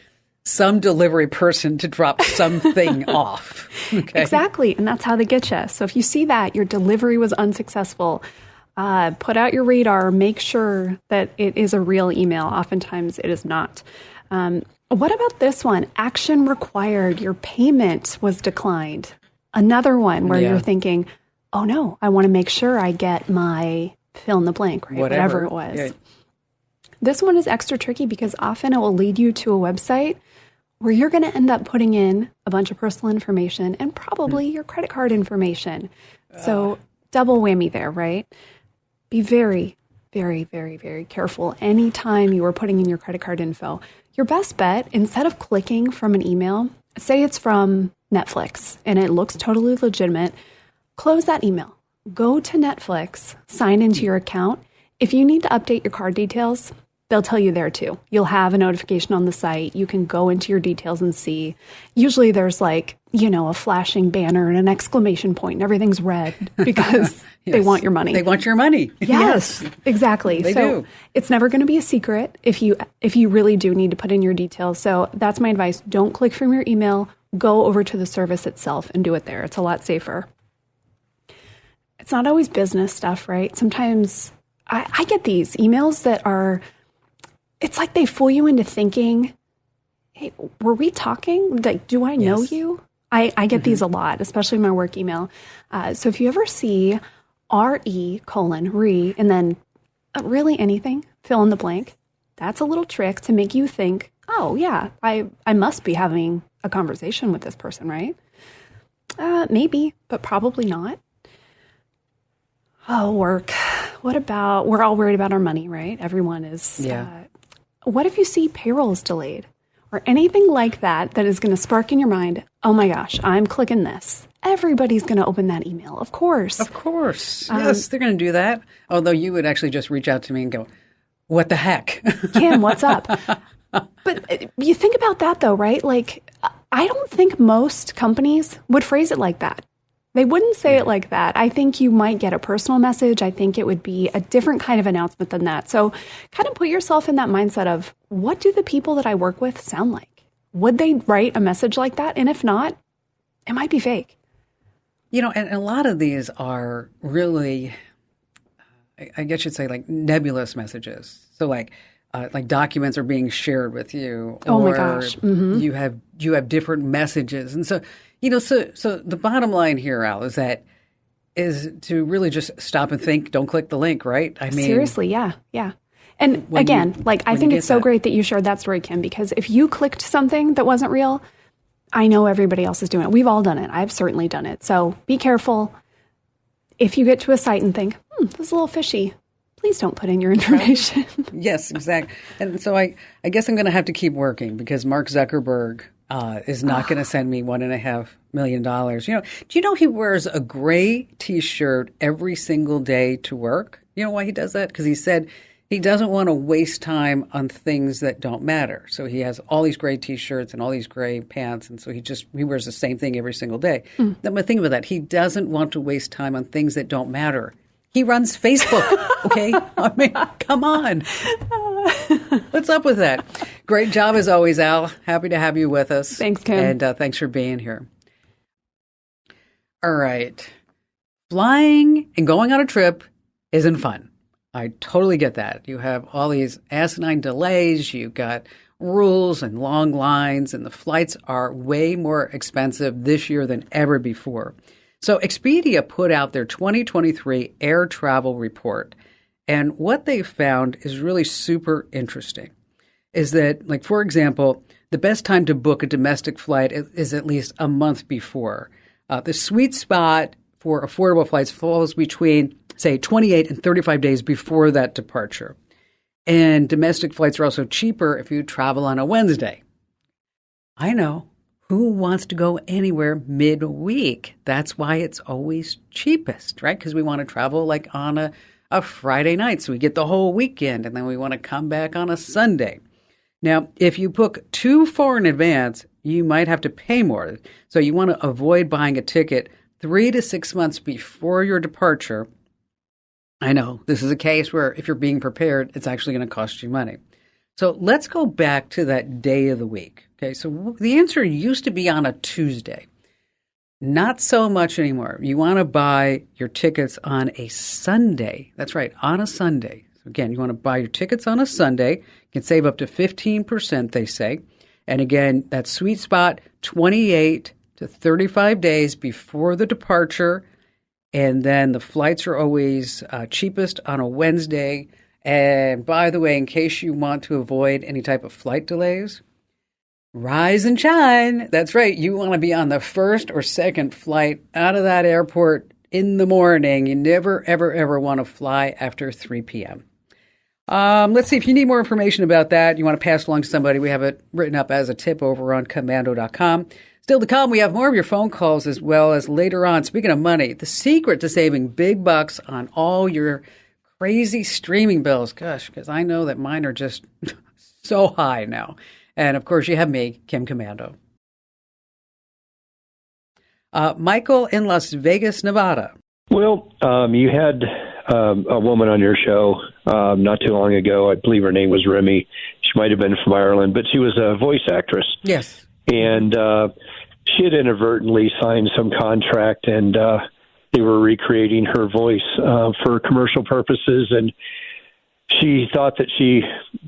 some delivery person to drop something off. Okay? Exactly. And that's how they get you. So if you see that your delivery was unsuccessful, put out your radar, make sure that it is a real email. Oftentimes it is not. What about this one? Action required. Your payment was declined. Another one where you're thinking, oh no, I want to make sure I get my fill in the blank, right? Whatever it was. Yeah. This one is extra tricky because often it will lead you to a website where you're going to end up putting in a bunch of personal information and probably your credit card information. So double whammy there, right? Be very, very, very, very careful anytime you are putting in your credit card info. Your best bet, instead of clicking from an email, say it's from Netflix and it looks totally legitimate, close that email. Go to Netflix, sign into your account. If you need to update your card details, they'll tell you there too. You'll have a notification on the site. You can go into your details and see. Usually there's like, a flashing banner and an exclamation point and everything's red because Yes. they want your money. They want your money. Yes, exactly. They so do. it's never going to be a secret if you really do need to put in your details. So that's my advice. Don't click from your email. Go over to the service itself and do it there. It's a lot safer. It's not always business stuff, right? Sometimes I get these emails that are, it's like they fool you into thinking, hey, were we talking? Like, do I know Yes. you? I get these a lot, especially my work email. So if you ever see RE:re and then really anything, fill in the blank, that's a little trick to make you think, oh yeah, I must be having a conversation with this person, right? Maybe, but probably not. Oh, work. What about, we're all worried about our money, right? Everyone is. Yeah. What if you see payroll is delayed or anything like that that is going to spark in your mind, oh my gosh, I'm clicking this. Everybody's going to open that email, of course. Of course. Yes, they're going to do that. Although you would actually just reach out to me and go, what the heck? Kim, what's up? But you think about that though, right? Like, I don't think most companies would phrase it like that. They wouldn't say it like that. I think you might get a personal message. I think it would be a different kind of announcement than that. So kind of put yourself in that mindset of, what do the people that I work with sound like? Would they write a message like that? And if not, it might be fake. And a lot of these are really, I guess you'd say, like nebulous messages. So like documents are being shared with you. Oh my or gosh. Mm-hmm. You have different messages. And so, so the bottom line here, Al, is to really just stop and think. Don't click the link, right? I mean, seriously, yeah. And again, I think it's so great that you shared that story, Kim, because if you clicked something that wasn't real, I know everybody else is doing it. We've all done it. I've certainly done it. So be careful. If you get to a site and think, this is a little fishy, please don't put in your information. Yes, exactly. And so I guess I'm going to have to keep working because Mark Zuckerberg is not going to send me $1.5 million. Do you know he wears a gray T-shirt every single day to work? You know why he does that? Because he said he doesn't want to waste time on things that don't matter. So he has all these gray T-shirts and all these gray pants, and so he wears the same thing every single day. Then my thing about that, he doesn't want to waste time on things that don't matter. He runs Facebook, okay? I mean, come on. What's up with that? Great job as always, Al. Happy to have you with us. Thanks, Kim. And thanks for being here. All right. Flying and going on a trip isn't fun. I totally get that. You have all these asinine delays. You've got rules and long lines, and the flights are way more expensive this year than ever before. So Expedia put out their 2023 air travel report. And what they found is really super interesting is that, like, for example, the best time to book a domestic flight is at least a month before. The sweet spot for affordable flights falls between, say, 28 and 35 days before that departure. And domestic flights are also cheaper if you travel on a Wednesday. I know. Who wants to go anywhere midweek? That's why it's always cheapest, right? Because we want to travel like on a Friday night, so we get the whole weekend, and then we want to come back on a Sunday. Now, if you book too far in advance, you might have to pay more. So you want to avoid buying a ticket 3 to 6 months before your departure. I know this is a case where if you're being prepared, it's actually going to cost you money. So let's go back to that day of the week. Okay, so the answer used to be on a Tuesday. Not so much anymore. You want to buy your tickets on a Sunday. That's right, on a Sunday. So again, you want to buy your tickets on a Sunday. You can save up to 15%, they say. And again, that sweet spot, 28 to 35 days before the departure. And then the flights are always cheapest on a Wednesday. And by the way, in case you want to avoid any type of flight delays, rise and shine. That's right. You want to be on the first or second flight out of that airport in the morning. You never, ever, ever want to fly after 3 p.m. Let's see if you need more information about that. You want to pass along to somebody. We have it written up as a tip over on commando.com. Still to come, we have more of your phone calls as well as later on. Speaking of money, the secret to saving big bucks on all your crazy streaming bills. Gosh, because I know that mine are just so high now. And of course, you have me, Kim Commando. Michael in Las Vegas, Nevada. Well, you had a woman on your show not too long ago. I believe her name was Remy. She might have been from Ireland, but she was a voice actress. Yes. And she had inadvertently signed some contract, and they were recreating her voice for commercial purposes. And she thought that she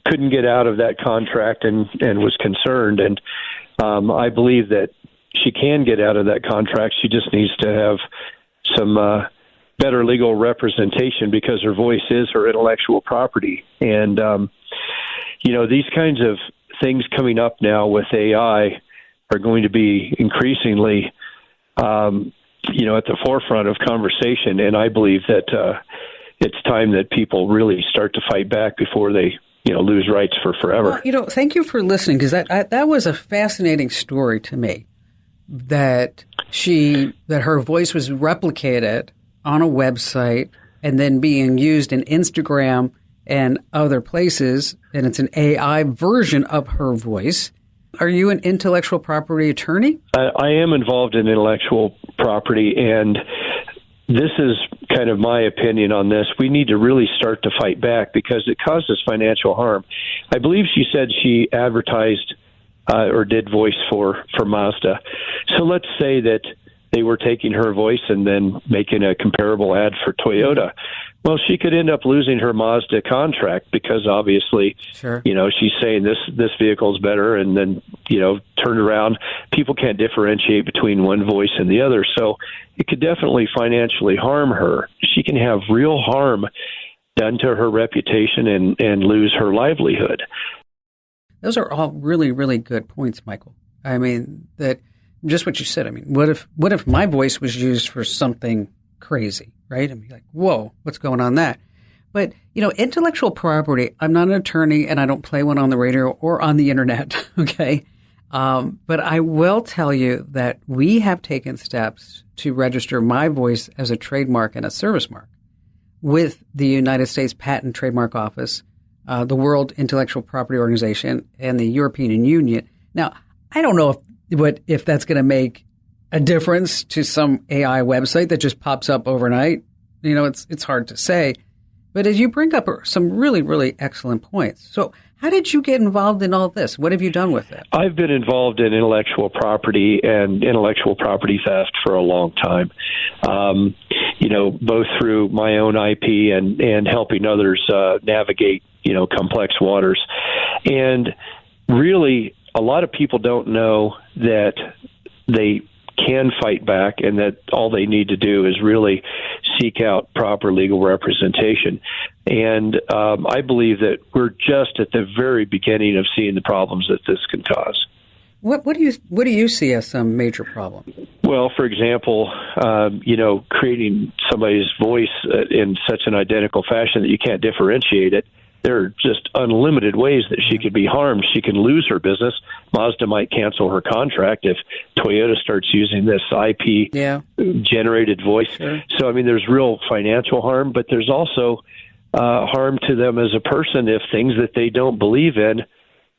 couldn't get out of that contract and was concerned. And I believe that she can get out of that contract. She just needs to have some better legal representation because her voice is her intellectual property. And, these kinds of things coming up now with AI are going to be increasingly, at the forefront of conversation. And I believe that it's time that people really start to fight back before they, lose rights for forever. Well, thank you for listening, because that was a fascinating story to me, that her voice was replicated on a website and then being used in Instagram and other places, and it's an AI version of her voice. Are you an intellectual property attorney? I am involved in intellectual property, and this is kind of my opinion on this. We need to really start to fight back because it causes financial harm. I believe she said she advertised or did voice for Mazda. So let's say that they were taking her voice and then making a comparable ad for Toyota. Well, she could end up losing her Mazda contract because obviously, sure, she's saying this vehicle is better, and then, turned around. People can't differentiate between one voice and the other. So it could definitely financially harm her. She can have real harm done to her reputation and lose her livelihood. Those are all really, really good points, Michael. I mean, that just what you said. I mean, what if my voice was used for something crazy, right? I mean, like, whoa, what's going on that? But, intellectual property, I'm not an attorney and I don't play one on the radio or on the internet, okay? But I will tell you that we have taken steps to register my voice as a trademark and a service mark with the United States Patent Trademark Office, the World Intellectual Property Organization, and the European Union. Now, I don't know if that's going to make a difference to some AI website that just pops up overnight. It's hard to say. But as you bring up some really, really excellent points. So how did you get involved in all this? What have you done with it? I've been involved in intellectual property and intellectual property theft for a long time, both through my own IP and helping others navigate, complex waters. And really, a lot of people don't know that they can fight back and that all they need to do is really seek out proper legal representation. And I believe that we're just at the very beginning of seeing the problems that this can cause. What do you see as some major problem? Well, for example, creating somebody's voice in such an identical fashion that you can't differentiate it. There are just unlimited ways that she could be harmed. She can lose her business. Mazda might cancel her contract if Toyota starts using this IP-generated voice. Sure. So, I mean, there's real financial harm, but there's also harm to them as a person if things that they don't believe in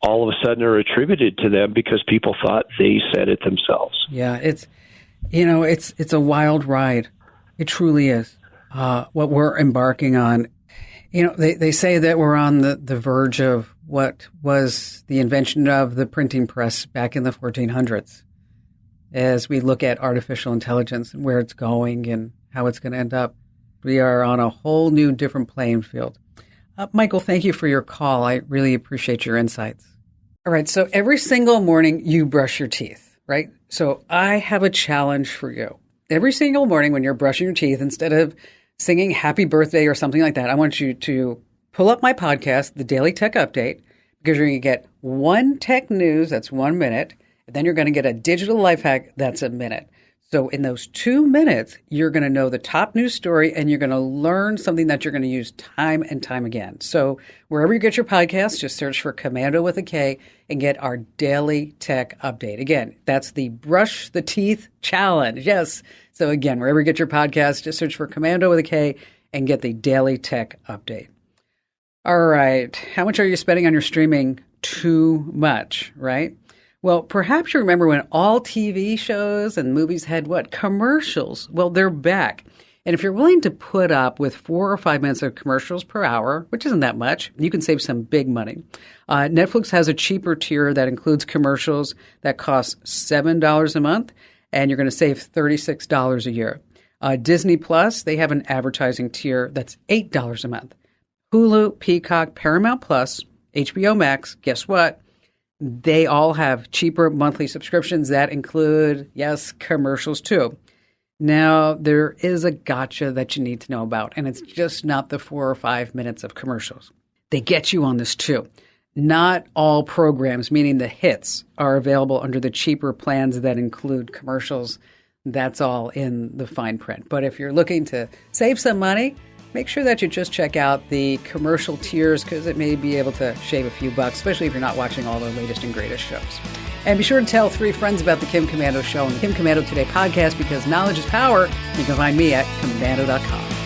all of a sudden are attributed to them because people thought they said it themselves. Yeah, it's a wild ride. It truly is. What we're embarking on. They say that we're on the verge of what was the invention of the printing press back in the 1400s. As we look at artificial intelligence and where it's going and how it's going to end up, we are on a whole new different playing field. Michael, thank you for your call. I really appreciate your insights. All right, so every single morning you brush your teeth, right? So I have a challenge for you. Every single morning when you're brushing your teeth, instead of singing happy birthday or something like that, I want you to pull up my podcast, The Daily Tech Update, because you're going to get one tech news, that's 1 minute, and then you're going to get a digital life hack, that's a minute. So in those 2 minutes, you're going to know the top news story and you're going to learn something that you're going to use time and time again. So wherever you get your podcasts, just search for Commando with a K and get our daily tech update. Again, that's the Brush the Teeth Challenge. Yes. So again, wherever you get your podcasts, just search for Commando with a K and get the daily tech update. All right. How much are you spending on your streaming? Too much, right? Well, perhaps you remember when all TV shows and movies had what? Commercials. Well, they're back. And if you're willing to put up with 4 or 5 minutes of commercials per hour, which isn't that much, you can save some big money. Netflix has a cheaper tier that includes commercials that cost $7 a month, and you're going to save $36 a year. Disney Plus, they have an advertising tier that's $8 a month. Hulu, Peacock, Paramount Plus, HBO Max, guess what? They all have cheaper monthly subscriptions that include, yes, commercials too. Now, there is a gotcha that you need to know about, and it's just not the 4 or 5 minutes of commercials. They get you on this too. Not all programs, meaning the hits, are available under the cheaper plans that include commercials. That's all in the fine print. But if you're looking to save some money, make sure that you just check out the commercial tiers because it may be able to shave a few bucks, especially if you're not watching all the latest and greatest shows. And be sure to tell 3 friends about the Kim Komando Show and the Kim Komando Today podcast because knowledge is power. You can find me at Komando.com.